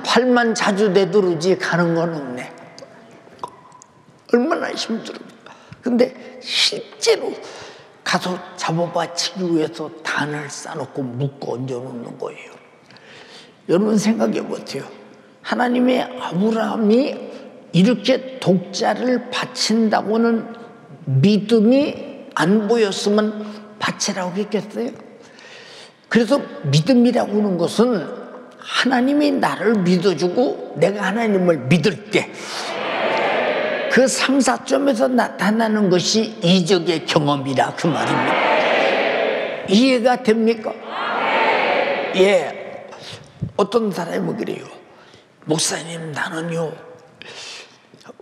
발만 자주 내두르지 가는 건 없네. 얼마나 힘들어요. 근데 실제로 가서 잡아받치기 위해서 단을 싸놓고 묶어 얹어놓는 거예요. 여러분 생각해 보세요. 하나님의 아브라함이 이렇게 독자를 바친다고는 믿음이 안 보였으면 바치라고 했겠어요? 그래서 믿음이라고 하는 것은 하나님이 나를 믿어주고 내가 하나님을 믿을 때 그 3, 4점에서 나타나는 것이 이적의 경험이라 그 말입니다. 이해가 됩니까? 어떤 사람은 그래요. 목사님, 나는요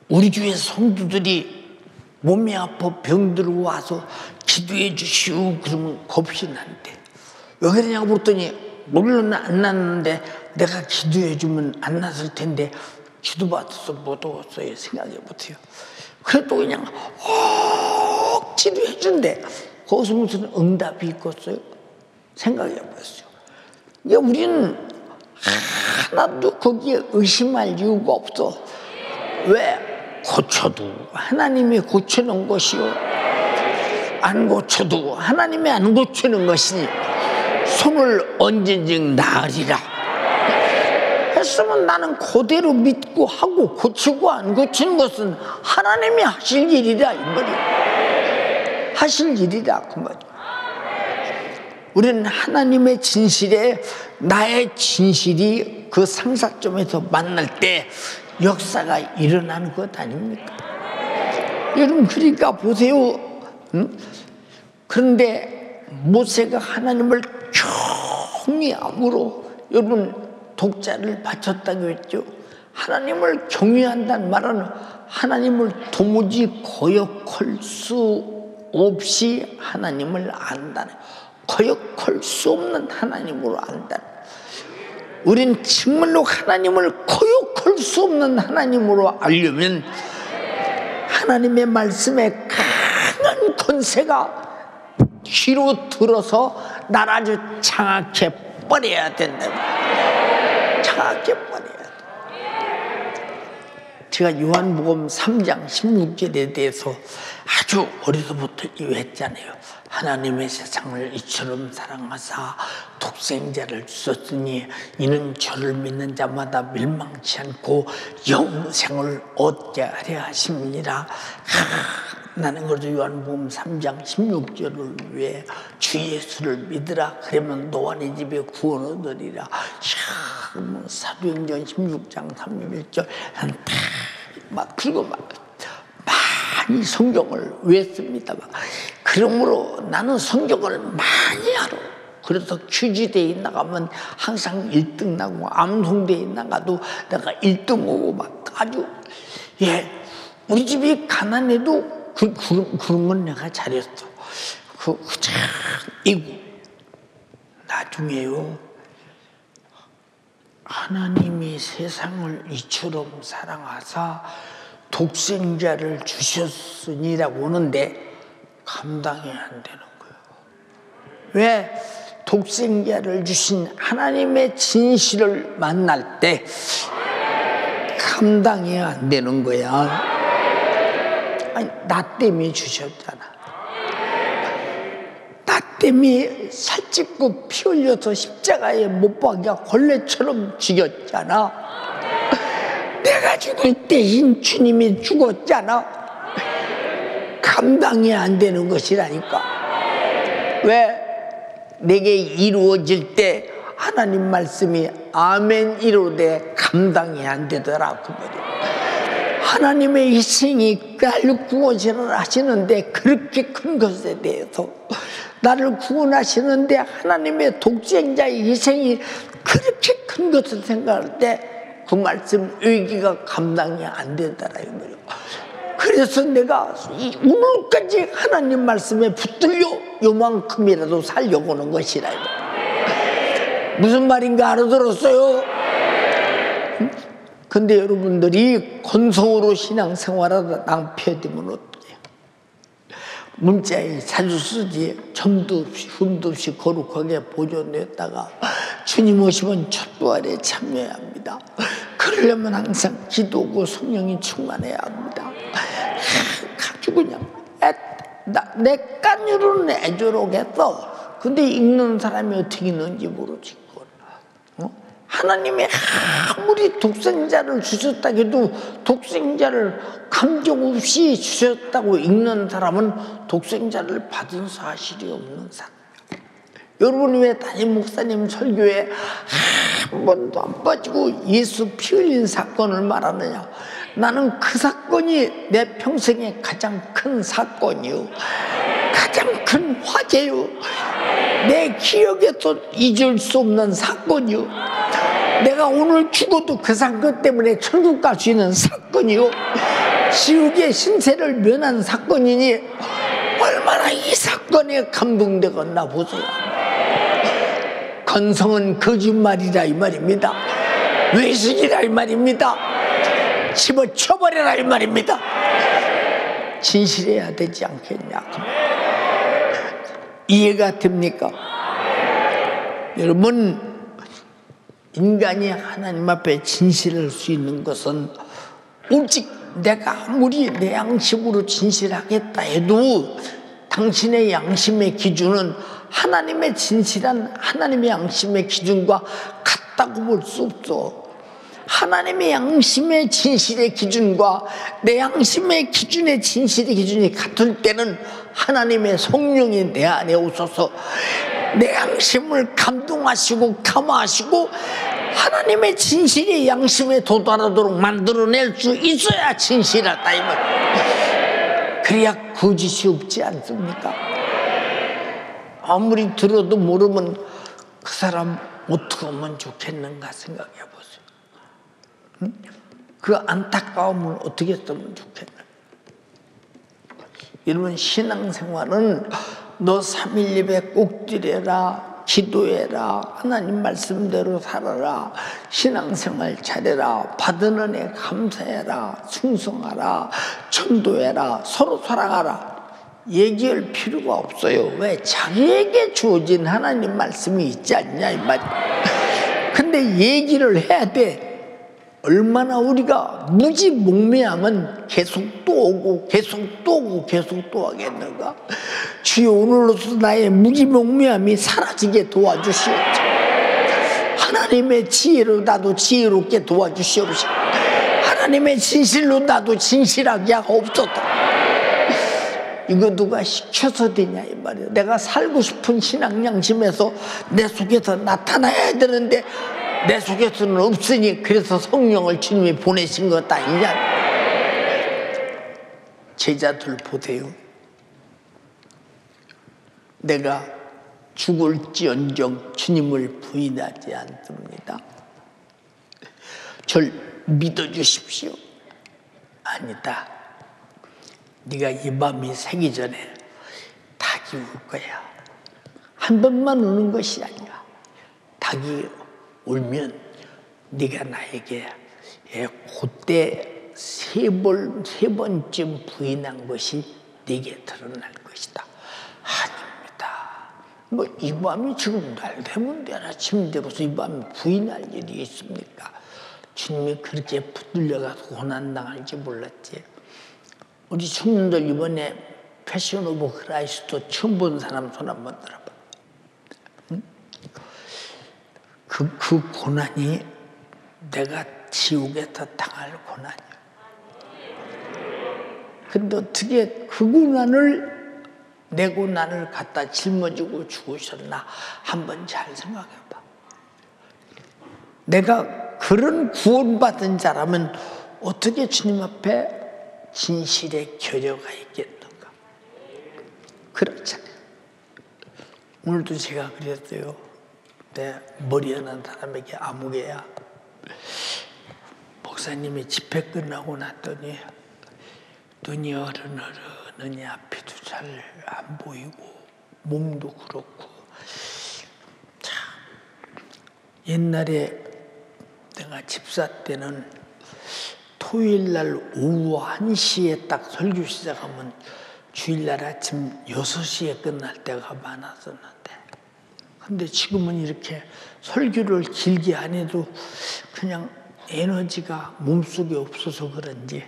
우리 교회 성도들이 몸이 아파 병들고 와서 기도해 주시오 그러면 겁이 난대. 왜 그러냐고 물었더니 물론 안 났는데 내가 기도해주면 안 났을 텐데 기도받아서 못 오겠어요. 생각해 보세요. 그래도 그냥 억지로 해준대. 거기서 무슨 응답이 있겠어요? 생각해 보세요. 그러니까 우리는 하나도 거기에 의심할 이유가 없어. 왜? 고쳐도 하나님이 고치는 것이요, 안 고쳐도 하나님이 안 고치는 것이니 손을 얹은즉 나으리라 했으면 나는 그대로 믿고 하고, 고치고 안 고치는 것은 하나님이 하실 일이라 이 말이야. 하실 일이라 그 말이야. 우리는 하나님의 진실에 나의 진실이 그 상사점에서 만날 때 역사가 일어나는 것 아닙니까? 여러분, 그러니까 보세요. 그런데 모세가 하나님을 경외함으로, 여러분, 독자를 바쳤다고 했죠. 하나님을 경외한다는 말은 하나님을 도무지 거역할 수 없이 하나님을 안다는, 거역할 수 없는 하나님으로 안다는. 우린 정말로 하나님을 거역할 수 없는 하나님으로 알려면 하나님의 말씀에 강한 권세가 귀로 들어서 나를 아주 장악해 버려야 된다. 장악해 버려야 돼. 제가 요한복음 3장 16절에 대해서 아주 어려서부터 이해했잖아요. 하나님의 세상을 이처럼 사랑하사 독생자를 주셨으니 이는 저를 믿는 자마다 멸망치 않고 영생을 얻게 하려 하심이니라. 나는 그래서 요한복음 3장 16절을 위해 주 예수를 믿으라. 그러면 너와 네 집에 구원 얻으리라. 사도행전 16장 31절 막 그리고 막 많이 성경을 외웠습니다. 그러므로 나는 성경을 많이 알아. 그래서 퀴즈대에 나가면 항상 1등 나고, 암송대에 나가도 내가 1등 오고 막 아주, 우리 집이 가난해도 그런 건 내가 잘했어. 이고 나중에요, 하나님이 세상을 이처럼 사랑하사 독생자를 주셨으니라고 하는데 감당이 안 되는 거예요. 왜? 독생자를 주신 하나님의 진실을 만날 때 감당이 안 되는 거야. 아니, 나 때문에 주셨잖아. 나 때문에 살찌고 피 흘려서 십자가에 못 박아 걸레처럼 죽였잖아. 내가 죽을 대신 주님이 죽었잖아. 감당이 안 되는 것이라니까. 왜? 내게 이루어질 때 하나님 말씀이 아멘 이루되 감당이 안 되더라 그 말이야. 하나님의 희생이 나를 구원을 하시는데, 그렇게 큰 것에 대해서 나를 구원하시는데 하나님의 독생자의 희생이 그렇게 큰 것을 생각할 때 그 말씀 의기가 감당이 안 되더라 이 말이야. 그래서 내가 오늘까지 하나님 말씀에 붙들려 요만큼이라도 살려고 하는 것이라. 무슨 말인가 알아들었어요? 근데 여러분들이 건성으로 신앙생활하다 낭패되면 어떡해요? 문자에 자주 쓰지. 점도 없이 흠도 없이 거룩하게 보존했다가 주님 오시면 첫부활에 참여해야 합니다. 그러려면 항상 기도고 성령이 충만해야 합니다. 아주 그냥 내 깐유로는 애조록했어. 근데 읽는 사람이 어떻게 읽는지 모르지. 하나님이 아무리 독생자를 주셨다 해도 독생자를 감정 없이 주셨다고 읽는 사람은 독생자를 받은 사실이 없는 사람. 여러분이 왜 담임 목사님 설교에 한 번도 안 빠지고 예수 피 흘린 사건을 말하느냐? 나는 그 사건이 내 평생의 가장 큰 사건이요, 가장 큰 화제요, 내 기억에서 잊을 수 없는 사건이요, 내가 오늘 죽어도 그 사건 때문에 천국 갈 수 있는 사건이요, 지옥의 신세를 면한 사건이니 얼마나 이 사건에 감동되겠나 보세요. 건성은 거짓말이라 이 말입니다. 외식이라 이 말입니다. 집어쳐버려라 이 말입니다. 진실해야 되지 않겠냐. 이해가 됩니까? 여러분, 인간이 하나님 앞에 진실할 수 있는 것은 오직 내가 아무리 내 양심으로 진실하겠다 해도 당신의 양심의 기준은 하나님의 진실한 하나님의 양심의 기준과 같다고 볼 수 없어. 하나님의 양심의 진실의 기준과 내 양심의 기준의 진실의 기준이 같을 때는 하나님의 성령이 내 안에 오셔서 내 양심을 감동하시고 감화하시고 하나님의 진실의 양심에 도달하도록 만들어낼 수 있어야 진실하다 이 말. 그래야 거짓이 없지 않습니까? 아무리 들어도 모르면 그 사람 어떻게 하면 좋겠는가 생각해 보세요. 응? 그 안타까움을 어떻게 쓰면 좋겠는가. 여러분, 신앙생활은 너 3일 예배 꼭 드려라, 기도해라, 하나님 말씀대로 살아라, 신앙생활 잘해라, 받은 은혜 감사해라, 충성하라, 전도해라, 서로 사랑하라 얘기할 필요가 없어요. 왜? 자기에게 주어진 하나님 말씀이 있지 않냐 이 말이야. 근데 얘기를 해야 돼. 얼마나 우리가 무지몽매하면 계속 또 오고 계속 또 오고 계속 또 하겠는가. 주여, 오늘로서 나의 무지몽매함이 사라지게 도와주시옵소서. 하나님의 지혜로 나도 지혜롭게 도와주시옵소서. 하나님의 진실로 나도 진실하게 하옵소서. 이거 누가 시켜서 되냐 이 말이야. 내가 살고 싶은 신앙 양심에서 내 속에서 나타나야 되는데 내 속에서는 없으니 그래서 성령을 주님이 보내신 것 아니냐. 제자들 보세요. 내가 죽을지언정 주님을 부인하지 않습니다. 절 믿어주십시오. 아니다. 네가 이 밤이 새기 전에 닭이 울 거야. 한 번만 우는 것이 아니야. 닭이 울면 네가 나에게 그때 세 번쯤 부인한 것이 네게 드러날 것이다. 아닙니다. 뭐 이 밤이 지금 날 되면 내가 침대로서 이 밤에 부인할 일이 있습니까? 주님이 그렇게 붙들려가서 고난당할지 몰랐지. 우리 청년들 이번에 패션 오브 크라이스트 처음 본 사람 손 한번 들어봐. 응? 그 고난이 내가 지옥에서 당할 고난이야. 근데 어떻게 그 고난을, 내 고난을 갖다 짊어지고 죽으셨나 한번 잘 생각해봐. 내가 그런 구원받은 자라면 어떻게 주님 앞에 진실의 결여가 있겠는가? 그렇잖아요. 오늘도 제가 그랬어요. 내 머리 하는 사람에게 아무개야. 목사님이 집회 끝나고 났더니 눈이 어른어른하니 앞에도 잘 안 보이고 몸도 그렇고. 참, 옛날에 내가 집사 때는 토요일날 오후 1시에 딱 설교 시작하면 주일날 아침 6시에 끝날 때가 많았었는데, 근데 지금은 이렇게 설교를 길게 안 해도 그냥 에너지가 몸속에 없어서 그런지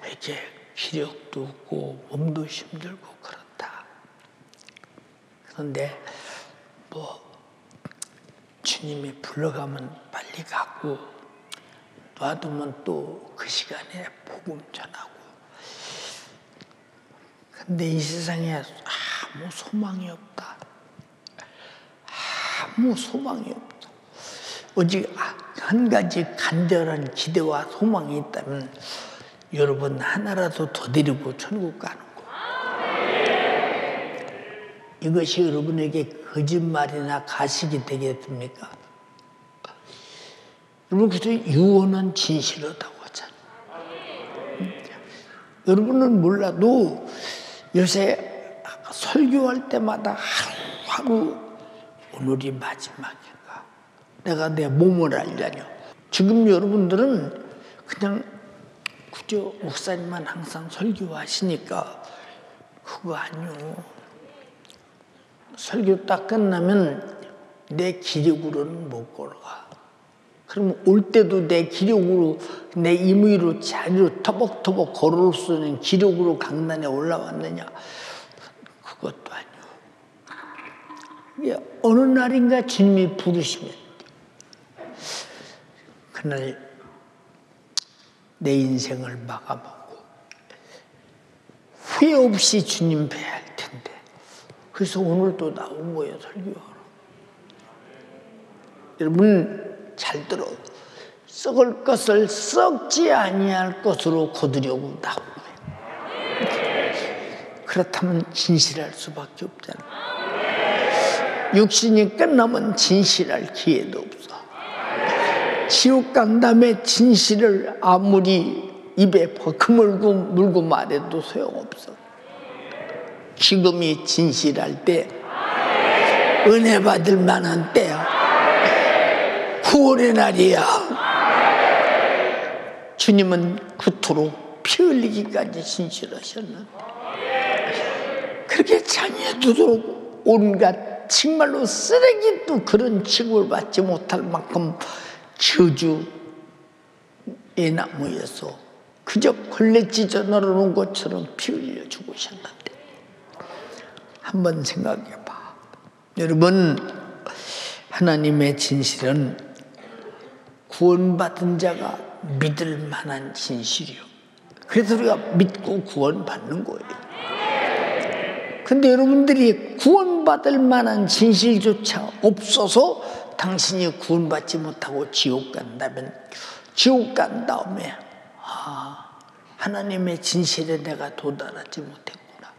이렇게 기력도 없고 몸도 힘들고 그렇다. 그런데 뭐 주님이 불러가면 빨리 가고 놔두면 또 그 시간에 복음 전하고. 근데 이 세상에 아무 소망이 없다. 아무 소망이 없다. 오직 한 가지 간절한 기대와 소망이 있다면 여러분 하나라도 더 드리고 천국 가는 거. 이것이 여러분에게 거짓말이나 가식이 되겠습니까? 여러분, 그래서 유언은 진실하다고 하잖아요. 여러분은 몰라도 요새 설교할 때마다 하루 오늘이 마지막인가? 내가 내 몸을 알려냐? 지금 여러분들은 그냥 그저 목사님만 항상 설교하시니까 그거 아니요. 설교 딱 끝나면 내 기력으로는 못 걸어가. 그럼 올 때도 내 기력으로, 내 임의로 자리로 터벅터벅 걸어올 수 있는 기력으로 강단에 올라왔느냐? 그것도 아니요. 어느 날인가 주님이 부르시면 그날 내 인생을 마감하고 후회 없이 주님 뵈야 할 텐데, 그래서 오늘 또 나온 거예요, 설교하러. 여러분 잘 들어. 썩을 것을 썩지 아니할 것으로 거두려고 나온 거예요. 그렇다면 진실할 수밖에 없잖아. 육신이 끝나면 진실할 기회도 없어. 지옥 간 다음에 진실을 아무리 입에 버크물고 물고 말해도 소용없어. 지금이 진실할 때, 은혜 받을 만한 때야. 구원의 날이야. 주님은 그토록 피 흘리기까지 진실하셨는데, 그렇게 장애도록 온갖 정말로 쓰레기도 그런 취급을 받지 못할 만큼 저주의 나무에서 그저 걸레 찢어 널어놓은 것처럼 피 흘려 죽으셨는데, 한번 생각해봐. 여러분, 하나님의 진실은 구원받은 자가 믿을 만한 진실이요. 그래서 우리가 믿고 구원받는 거예요. 근데 여러분들이 구원받을 만한 진실조차 없어서 당신이 구원받지 못하고 지옥 간다면, 지옥 간 다음에 하나님의 진실에 내가 도달하지 못했구나.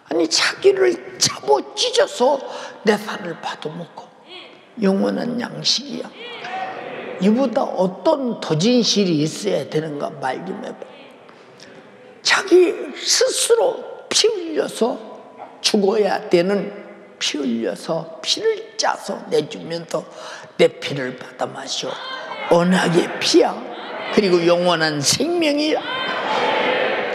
아니, 자기를 잡아 찢어서 내 살을 받아먹고 영원한 양식이야. 이보다 어떤 더 진실이 있어야 되는가 말 좀 해봐. 자기 스스로 피 흘려서 죽어야 되는, 피 흘려서 피를 짜서 내주면서 내 피를 받아 마셔. 언약의 피야. 그리고 영원한 생명이야.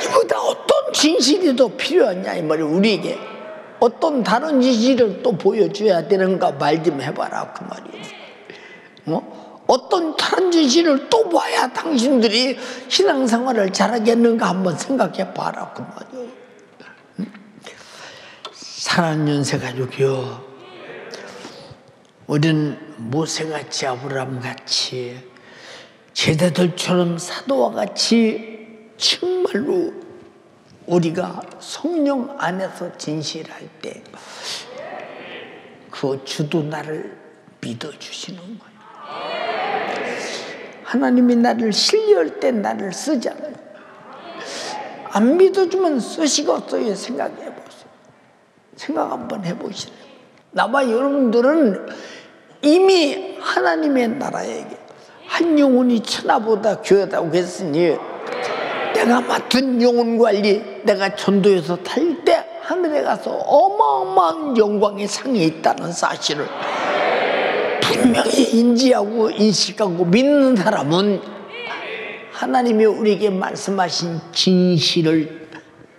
이보다 어떤 진실이 더 필요하냐 이 말이야. 우리에게 어떤 다른 진실을 또 보여줘야 되는가 말 좀 해봐라 그 말이야. 어떤 다른 진실을 또 봐야 당신들이 신앙생활을 잘하겠는가 한번 생각해봐라 그 말이야. 사랑하는 연세가족이여, 우리는 모세같이 아브라함같이 제자들처럼 사도와 같이 정말로 우리가 성령 안에서 진실할 때 그 주도 나를 믿어주시는 거예요. 하나님이 나를 신뢰할 때 나를 쓰잖아요. 안 믿어주면 쓰시겠어요? 생각해보세요. 생각 한번 해보시래요. 나와 여러분들은 이미 하나님의 나라에게 한 영혼이 천하보다 귀하다고 했으니, 내가 맡은 영혼 관리, 내가 전도에서 탈 때 하늘에 가서 어마어마한 영광의 상이 있다는 사실을 분명히 인지하고 인식하고 믿는 사람은 하나님이 우리에게 말씀하신 진실을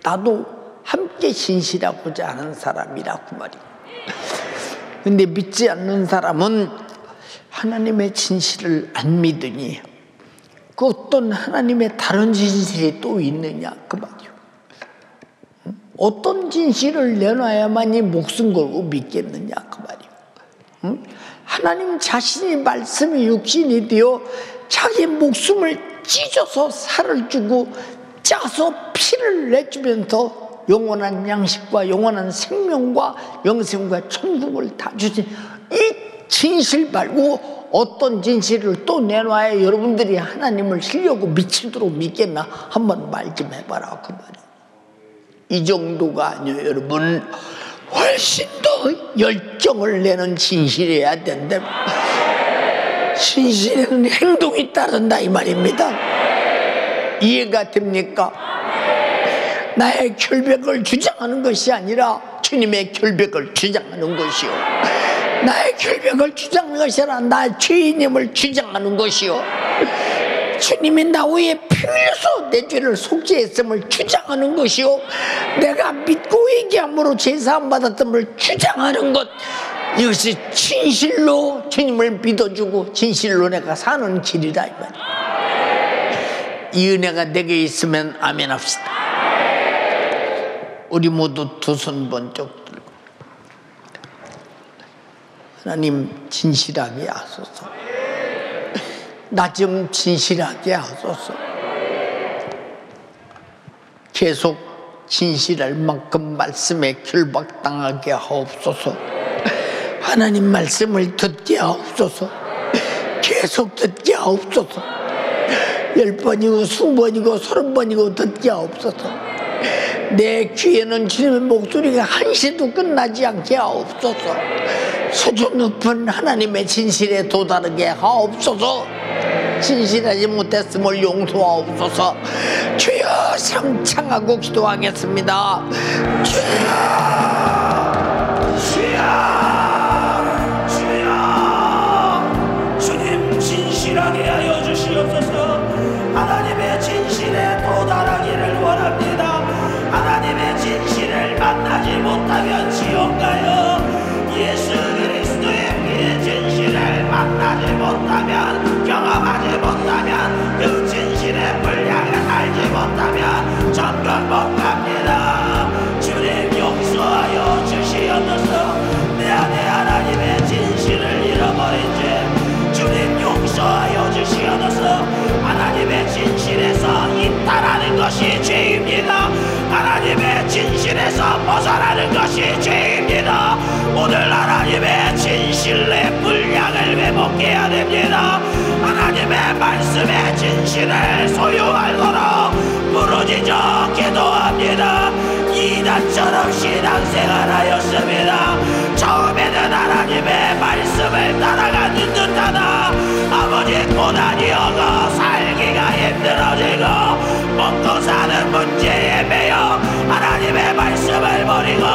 나도 함께 진실하고자 하는 사람이라고 말이야. 근데 믿지 않는 사람은 하나님의 진실을 안 믿으니 그 어떤 하나님의 다른 진실이 또 있느냐 그 말이야. 어떤 진실을 내놔야만이 목숨 걸고 믿겠느냐 그 말이야. 하나님 자신이 말씀이 육신이 되어 자기 목숨을 찢어서 살을 주고 짜서 피를 내주면서 영원한 양식과 영원한 생명과 영생과 천국을 다 주신 이 진실 말고 어떤 진실을 또 내놔야 여러분들이 하나님을 신뢰하고 미치도록 믿겠나 한번 말 좀 해봐라 그 말이야. 이 정도가 아니에요 여러분. 훨씬 더 열정을 내는 진실이어야 된다. 진실에는 행동이 따른다 이 말입니다. 이해가 됩니까? 나의 결백을 주장하는 것이 아니라 주님의 결백을 주장하는 것이요, 나의 결백을 주장하는 것이 아니라 나의 죄인임을 주장하는 것이요, 주님이 나 위에 피 흘려서 내 죄를 속죄했음을 주장하는 것이요, 내가 믿고 얘기함으로 죄사함 받았음을 주장하는 것, 이것이 진실로 주님을 믿어주고 진실로 내가 사는 길이다 이 말이야. 이 은혜가 내게 있으면 아멘 합시다. 우리 모두 두 손 번쩍 들고 하나님 진실하게 하소서. 나 좀 진실하게 하소서. 계속 진실할 만큼 말씀에 결박당하게 하옵소서. 하나님 말씀을 듣게 하옵소서. 계속 듣게 하옵소서. 10번이고 20번이고 30번이고 듣게 하옵소서. 내 귀에는 주님의 목소리가 한시도 끝나지 않게 하옵소서. 수준 높은 하나님의 진실에 도달하게 하옵소서. 진실하지 못했음을 용서하옵소서. 주여 상창하고 기도하겠습니다. 주여, 주여, 주님 진실하게 하여 주시옵소서. 하나님의 진실에 도달하기를 원합니다. 하나님의 진실을 만나지 못하면 지옥 가요. 예수 그리스도의 피의 진실을 만나지 못하면, 경험하지 못하면, 그 진실의 분량을 알지 못하면 천국 못 갑니다. 주님 용서하여 주시옵소서. 내 안에 하나님의 진실을 잃어버린 죄 주님 용서하여 주시옵소서. 하나님의 진실에서 이탈하는 것이 죄입니다. 하나님의 진실에서 벗어나는 것이 죄입니다. 오늘 하나님의 진실의 분량을 회복해야 됩니다. 하나님의 말씀의 진실을 소유하도록 부르짖어 기도합니다. 이단처럼 신앙생활하였습니다. 처음에는 하나님의 말씀을 따라가는 듯하다 아버지 고난이 오고 살기가 힘들어지고 먹고 사는 문제에 매여 하나님의 말씀을 버리고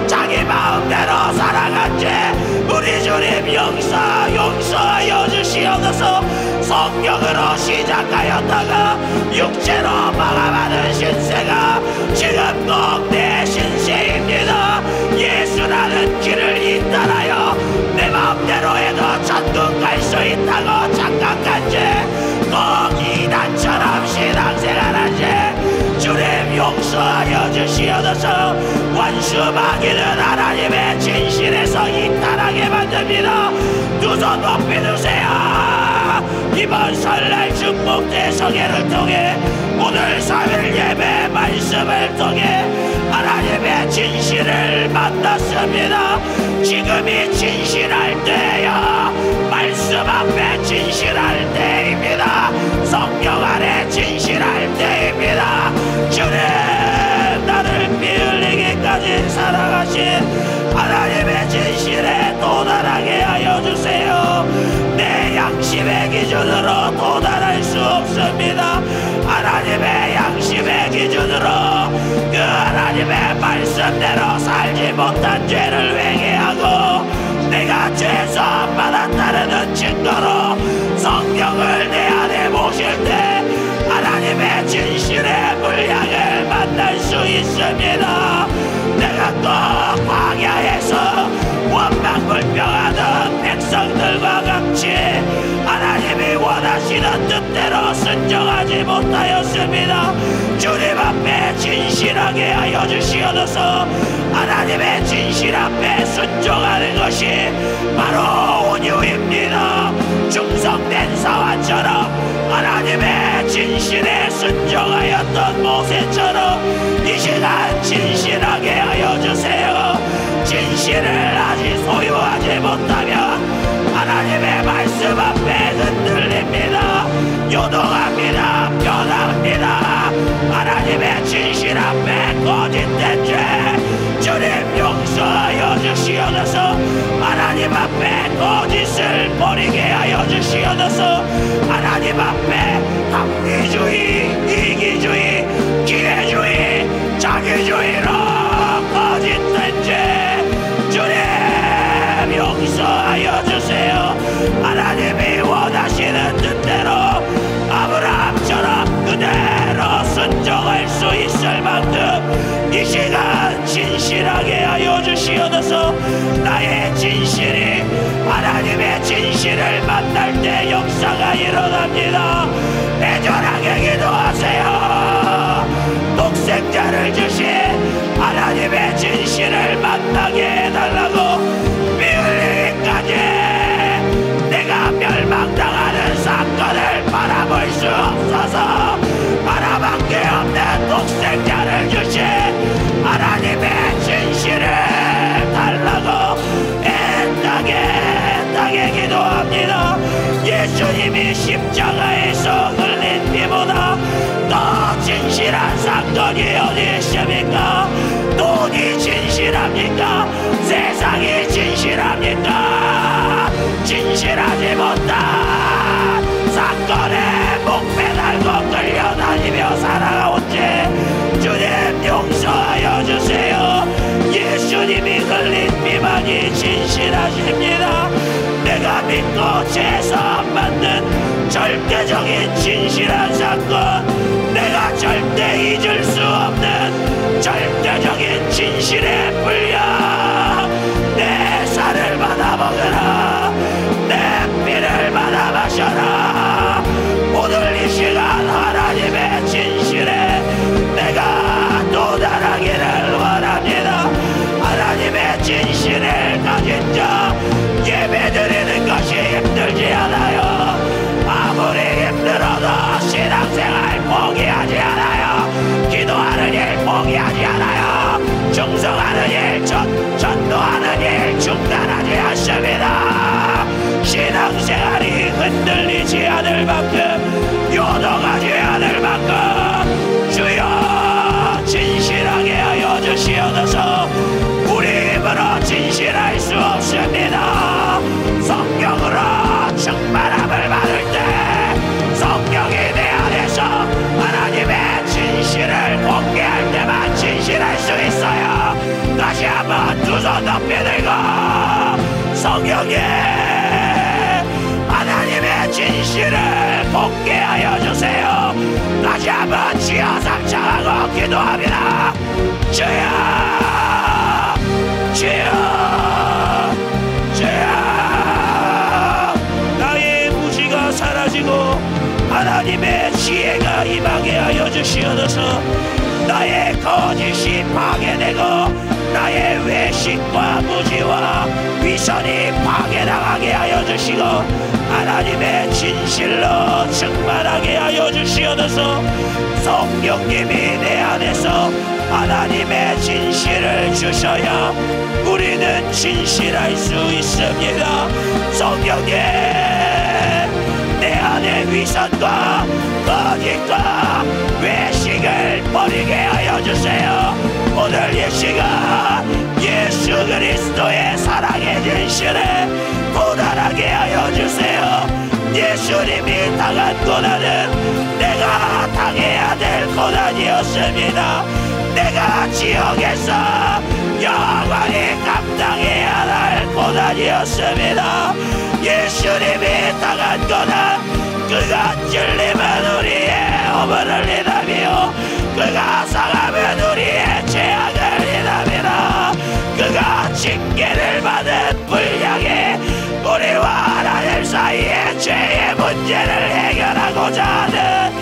자기 마음대로 살아간 죄 우리 주님 용서하여 주시옵소서. 성령으로 시작하였다가 육체로 마감하는 신세가 지금 꼭 내 신세입니다. 예수라는 길을 이탈하여 내 마음대로 해도 천국 갈 수 있다고 착각한 죄, 꼭 이단처럼 신앙생활한 죄 주님 용서하여 주시옵소서. 원수마귀는 하나님의 진실에서 이탈하게 만듭니다. 두 손 높이 드세요. 이번 설날 축복제 성회를 통해 오늘 3일 예배 말씀을 통해 하나님의 진실을 만났습니다. 지금이 진실할 때야. 말씀 앞에 진실할 때입니다. 성령 안에 진실할 때입니다. 주님, 나를 피 흘리기까지 살아가신 하나님의 진실에 도달하게 하여 주세요. 내 양심의 기준으로 도달할 수 없습니다. 하나님의 양심의 기준으로 그 하나님의 말씀대로 살지 못한 죄를 회개하고 내가 죄사함 받았다는 증거로 성령을 내 안에 모실 때 하나님의 진실의 물량을 만날 수 있습니다. 내가 또 광야에서 원망불평하던 백성들과 같이 하나님이 원하시는 뜻대로 순종하지 못하였습니다. 주님 앞에 진실하게 하여 주시옵소서. 하나님의 진실 앞에 순종하는 것이 바로 온유입니다. 충성된 사환처럼 하나님의 진실에 순종하였던 모세처럼 이 시간 진실하게 하여 주세요. 진실을 아직 소유하지 못하면 하나님의 말씀 앞에 흔들립니다. 요동합니다. 변합니다. 하나님의 진실 앞에 거짓된 죄 주님 용서하여 주시옵소서. 하나님 앞에 거짓을 버리게 하여 주시옵소서. 하나님 앞에 합리주의, 이기주의, 기회주의, 자기주의로 거짓된 죄 주시옵소서. 나의 진실이 하나님의 진실을 만날 때 역사가 일어납니다. 애절하게 기도하세요. 독생자를 주신 하나님의 진실을 만나게 해달라고. 비흘리기까지 내가 멸망당하는 사건을 바라볼 수 없어서 하나밖에 없는 독생자를 주신 하나님의 진실을 달라고 애타게 기도합니다. 예수님이 십자가에서 흘린 피보다 더 진실한 사건이 어디 있습니까? 돈이 진실합니까? 세상이 진실합니까? 진실하지 못한 사건에 목배 달고 끌려다니며 살아온지 주님 용서하여 주세요. 예수님이 흘린 피만이 진실하십니다. 내가 믿고 제사 만든 절대적인 진실한 사건, 내가 절대 잊을 수 없는 절대적인 진실의 분량, 내 살을 받아 먹으라, 내 피를 받아 마셔라. 오늘 이 시간 하나님의 진실에 내가 도달하기를 원합니다. 하나님의 진실을 가진 자, 예배드리는 것이 힘들지 않아요. 아무리 힘들어도 신앙생활 포기하지 않아요. 기도하는 일 포기하지 않아요. 충성하는 일, 전도하는 일 중단하지 않습니다. 신앙생활이 흔들리지 않을 만큼, 요동하지 않을 만큼 주여 진실하게 하여 주시옵소서. 우리 힘으로 진실할 수 없습니다. 성령으로 충만함을 받을 때, 성령이 내 안에서 하나님의 진실을 공개할 때만 진실할 수 있어요. 다시 한번 두 손 높이 들고, 성령님 하나님의 진실을 공개하여 주세요. 다시 한번 지어 상창하고 기도합니다. 주여, 주여, 주여. 나의 무지가 사라지고 하나님의 지혜가 임하게 하여 주시옵소서. 나의 거짓이 파괴되고 나의 외식과 무지와 위선이 파괴당하게 하여 주시고 하나님의 진실로 충만하게 하여 주시옵소서. 성령님이 내 안에서 하나님의 진실을 주셔야 우리는 진실할 수 있습니다. 성령님, 내 안에 위선과 거짓과 외식을 버리게 하여 주세요. 오늘 이 시간 예수 그리스도의 사랑의 진실에 도달하게 하여 주세요. 예수님이 당한 고난은 내가 당해야 될 고난이었습니다. 내가 지옥에서 영원히 감당해야 할 고난이었습니다. 예수님이 당한 고난, 그가 찔림은 우리의 허물을 흘리다며 그가 상함은 우리의 죄악을 흘리다며 그가 징계를 받은 분량에 우리와 하나님 사이의 죄의 문제를 해결하고자 하는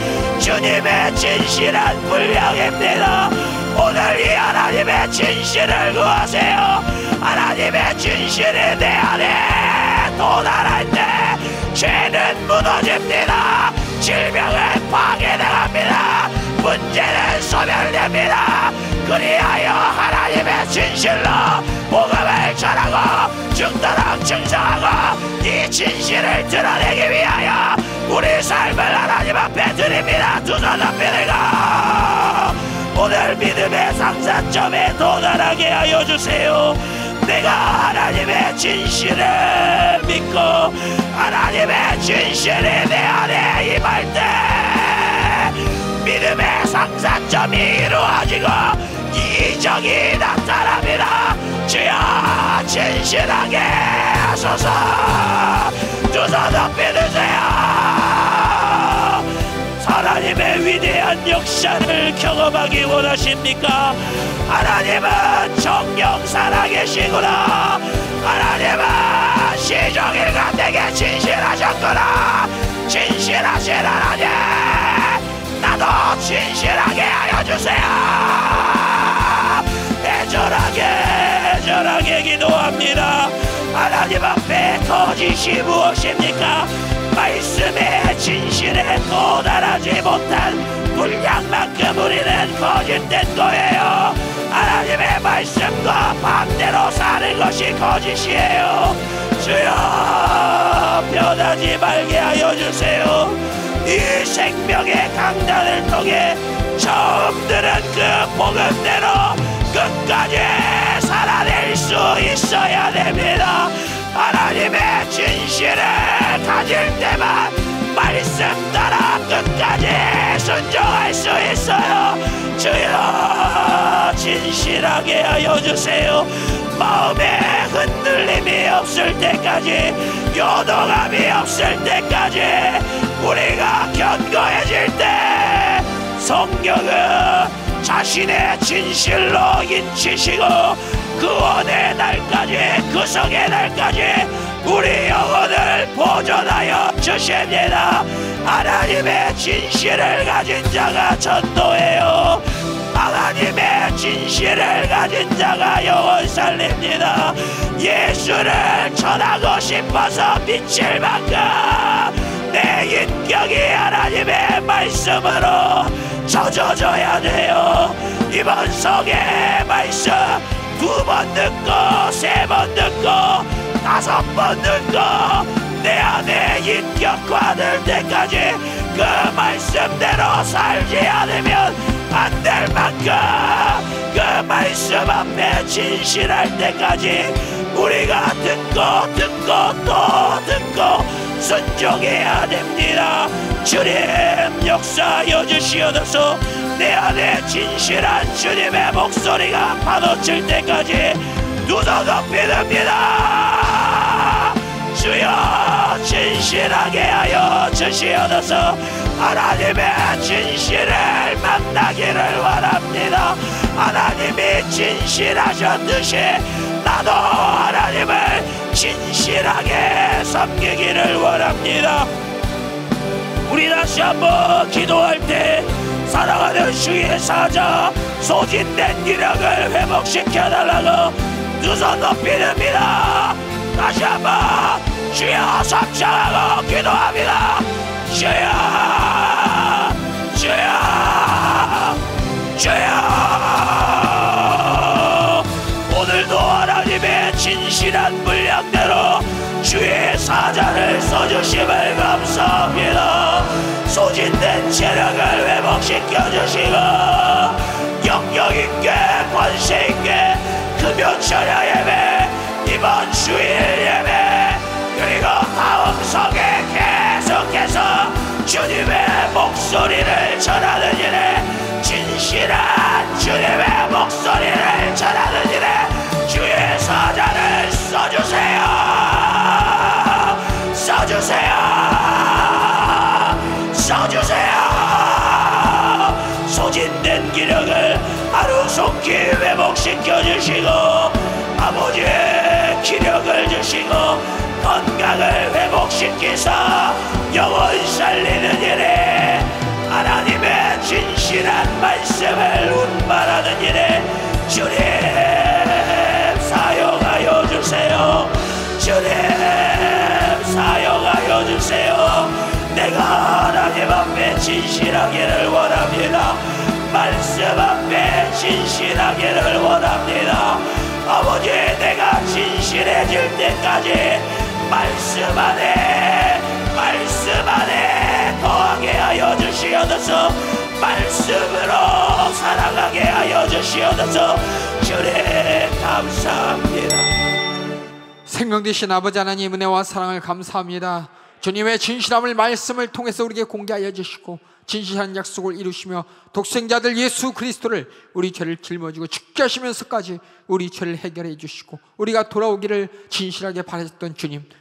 주님의 진실한 분량입니다. 오늘 이 하나님의 진실을 구하세요. 하나님의 진실이 내 안에 도달할 때 죄는 무너집니다. 질병은 파괴당합니다. 문제는 소멸됩니다. 그리하여 하나님의 진실로 복음을 전하고 죽도록 증정하고 이 진실을 드러내기 위하여 우리 삶을 하나님 앞에 드립니다. 두 손 높이 들고 오늘 믿음의 상산점에 도달하게 하여 주세요. 내가 하나님의 진실을 믿고 하나님의 진실이 내 안에 임할 때 믿음의 상산점이 이루어지고 이적이 나타납니다. 주여 진실하게 하소서. 두 손 높이 드세요. 하나님의 위대한 역사 역사를 경험하기 원하십니까? 하나님은 정령 살아계시구나. 하나님은 시종일관 내게 진실하셨구나. 진실하신 하나님, 나도 진실하게 하여 주세요. 애절하게 기도합니다. 하나님 앞에 거짓이 무엇입니까? 말씀의 진실에 도달하지 못한 분량만큼 우리는 거짓된 거예요. 하나님의 말씀과 반대로 사는 것이 거짓이에요. 주여, 변하지 말게 하여 주세요. 이 생명의 강단을 통해 처음 들은 그 복음대로 끝까지 살아낼 수 있어야 됩니다. 하나님의 진실을 가질 때만 말씀 따라 끝까지 순종할 수 있어요. 주여, 진실하게 하여 주세요. 마음에 흔들림이 없을 때까지, 요동함이 없을 때까지, 우리가 견고해질 때 성경은 자신의 진실로 인치시고 구원의 날까지, 구속의 날까지 우리 영혼을 보존하여 주십니다. 하나님의 진실을 가진 자가 전도해요. 하나님의 진실을 가진 자가 영혼 살립니다. 예수를 전하고 싶어서 미칠 만큼 내 인격이 하나님의 말씀으로 젖어져야 돼요. 이번 성의 말씀 2번 듣고 3번 듣고 5번 듣고 내 안에 인격화될 때까지 그 말씀대로 살지 않으면 안 될 만큼 그 말씀 앞에 진실할 때까지 우리가 듣고 또 듣고 순종해야 됩니다. 주님, 역사하여 주시옵소서. 내 안에 진실한 주님의 목소리가 파도칠 때까지 두 손 높이 듭니다. 주여, 진실하게 하여 주시옵소서. 하나님의 진실을 만나기를 원합니다. 하나님이 진실하셨듯이 나도 하나님을 진실하게 섬기기를 원합니다. 우리 다시 한번 기도할 때 사랑하는 주의 사자, 소진된 기력을 회복시켜달라고 두 손 높이 듭니다. 다시 한번 주여 삼창하고 기도합니다. 주여, 주여, 주여. 오늘도 하나님의 진실한 분량대로 주의 사자를 써주심을 감사합니다. 소진된 체력을 회복시켜 주시고 영역 있게 권세 있게 금요철야 예배, 이번 주일 예배, 그리고 다음 성에 계속해서 주님의 목소리를 전하는 일에, 진실한 주님의 목소리를 전하는 일에 주의 사자를 써주세요. 써주세요. 소진된 기력을 하루속히 회복시켜 주시고 아버지의 기력을 주시고 건강을 회복시키사 영혼 살리는 일에, 하나님의 진실한 말씀을 운반하는 일에 주님 사용하여 주세요. 주님 사용하여 주세요. 내가 하나님 앞에 진실하기를 원합니다. 말씀 앞에 진실하기를 원합니다. 아버지, 내가 진실해질 때까지 말씀 안에 거하게 하여 주시옵소서. 말씀으로 살아가게 하여 주시옵소서. 주님 감사합니다. 생명 되신 아버지 하나님, 은혜와 사랑을 감사합니다. 주님의 진실함을 말씀을 통해서 우리에게 공개하여 주시고 진실한 약속을 이루시며 독생자들 예수 그리스도를 우리 죄를 짊어지고 죽게 하시면서까지 우리 죄를 해결해 주시고 우리가 돌아오기를 진실하게 바라셨던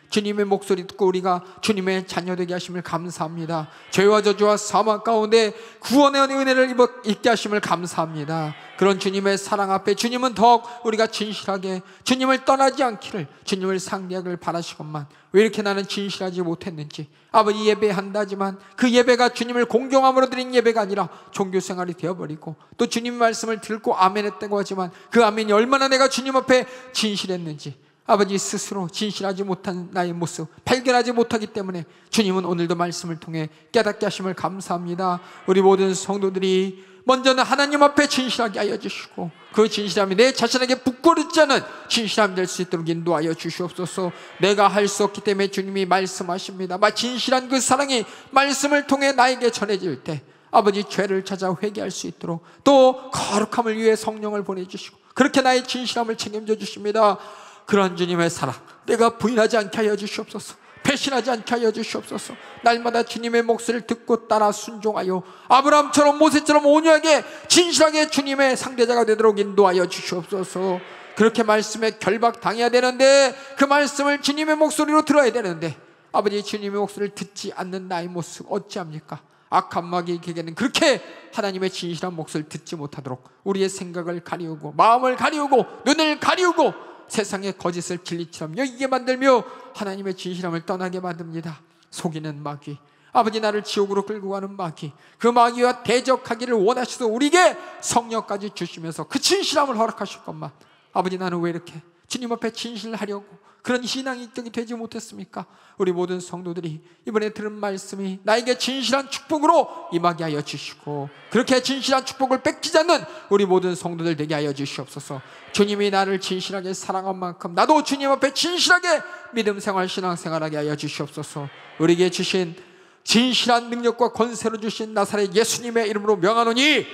주님의 목소리 듣고 우리가 주님의 자녀 되게 하심을 감사합니다. 죄와 저주와 사망 가운데 구원의 은혜를 입게 하심을 감사합니다. 그런 주님의 사랑 앞에 주님은 더욱 우리가 진실하게 주님을 떠나지 않기를, 주님을 상대하기를 바라시건만 왜 이렇게 나는 진실하지 못했는지, 아버지 예배한다지만 그 예배가 주님을 공경함으로 드린 예배가 아니라 종교생활이 되어버리고, 또 주님 말씀을 듣고 아멘 했다고 하지만 그 아멘이 얼마나 내가 주님 앞에 진실했는지 아버지 스스로 진실하지 못한 나의 모습 발견하지 못하기 때문에 주님은 오늘도 말씀을 통해 깨닫게 하심을 감사합니다. 우리 모든 성도들이 먼저는 하나님 앞에 진실하게 하여 주시고 그 진실함이 내 자신에게 부끄럽지 않은 진실함이 될 수 있도록 인도하여 주시옵소서. 내가 할 수 없기 때문에 주님이 말씀하십니다. 진실한 그 사랑이 말씀을 통해 나에게 전해질 때 아버지 죄를 찾아 회개할 수 있도록, 또 거룩함을 위해 성령을 보내주시고 그렇게 나의 진실함을 책임져 주십니다. 그런 주님의 사랑 내가 부인하지 않게 하여 주시옵소서. 배신하지 않게 하여 주시옵소서. 날마다 주님의 목소리를 듣고 따라 순종하여 아브라함처럼 모세처럼 온유하게 진실하게 주님의 상대자가 되도록 인도하여 주시옵소서. 그렇게 말씀에 결박당해야 되는데 그 말씀을 주님의 목소리로 들어야 되는데 아버지 주님의 목소리를 듣지 않는 나의 모습 어찌합니까? 악한 마귀에게는 그렇게 하나님의 진실한 목소리를 듣지 못하도록 우리의 생각을 가리우고 마음을 가리우고 눈을 가리우고 세상의 거짓을 진리처럼 여기게 만들며 하나님의 진실함을 떠나게 만듭니다. 속이는 마귀, 아버지 나를 지옥으로 끌고 가는 마귀, 그 마귀와 대적하기를 원하셔서 우리에게 성령까지 주시면서 그 진실함을 허락하실 것만, 아버지 나는 왜 이렇게 주님 앞에 진실하려고 그런 신앙이 되지 못했습니까? 우리 모든 성도들이 이번에 들은 말씀이 나에게 진실한 축복으로 임하게 하여 주시고 그렇게 진실한 축복을 뺏기지 않는 우리 모든 성도들 되게 하여 주시옵소서. 주님이 나를 진실하게 사랑한 만큼 나도 주님 앞에 진실하게 믿음 생활 신앙 생활하게 하여 주시옵소서. 우리에게 주신 진실한 능력과 권세로 주신 나사렛 예수님의 이름으로 명하노니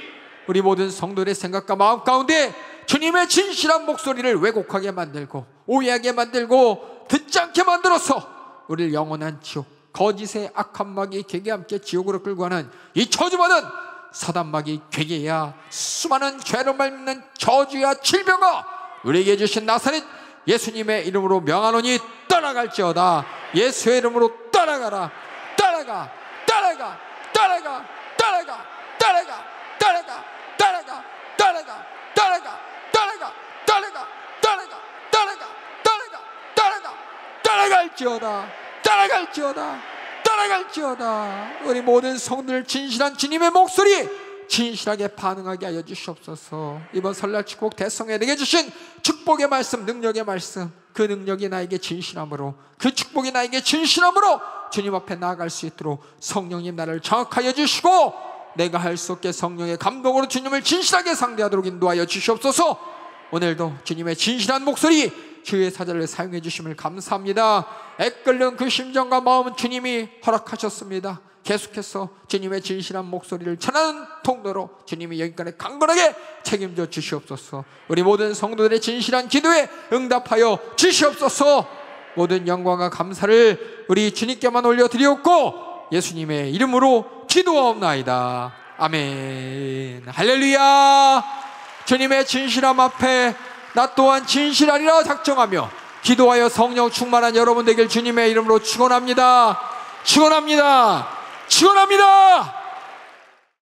우리 모든 성도들의 생각과 마음 가운데 주님의 진실한 목소리를 왜곡하게 만들고 오해하게 만들고 듣지 않게 만들어서 우리를 영원한 지옥, 거짓의 악한 마귀 괴계와 함께 지옥으로 끌고 가는 이 저주받은 사단 마귀 괴계야 수많은 죄로 말미암는 저주야 질병아 우리에게 주신 나사렛 예수님의 이름으로 명하노니 떠나갈지어다. 예수의 이름으로 떠나가라. 떠나가, 떠나가, 떠나가, 떠나가, 떠나가, 떠나가, 떠나가, 떠나가, 떠나가, 떠나가, 떠나가, 떠나가, 떠나가, 떠나가, 떠나가, 떠나갈지어다. 떠나갈지어다. 떠나갈지어다. 우리 모든 성도들 진실한 주님의 목소리 진실하게 반응하게 하여 주시옵소서. 이번 설날 축복 대성에 내게 주신 축복의 말씀, 능력의 말씀, 그 능력이 나에게 진실함으로, 그 축복이 나에게 진실함으로 주님 앞에 나아갈 수 있도록 성령님 나를 장악하여 주시고 내가 할 수 없게 성령의 감동으로 주님을 진실하게 상대하도록 인도하여 주시옵소서. 오늘도 주님의 진실한 목소리 주의 사자를 사용해 주심을 감사합니다. 애끓는 그 심정과 마음은 주님이 허락하셨습니다. 계속해서 주님의 진실한 목소리를 전하는 통로로 주님이 여기까지 강건하게 책임져 주시옵소서. 우리 모든 성도들의 진실한 기도에 응답하여 주시옵소서. 모든 영광과 감사를 우리 주님께만 올려드리옵고 예수님의 이름으로 기도하옵나이다. 아멘. 할렐루야. 주님의 진실함 앞에 나 또한 진실하리라 작정하며 기도하여 성령 충만한 여러분 되길 주님의 이름으로 축원합니다. 축원합니다. 축원합니다.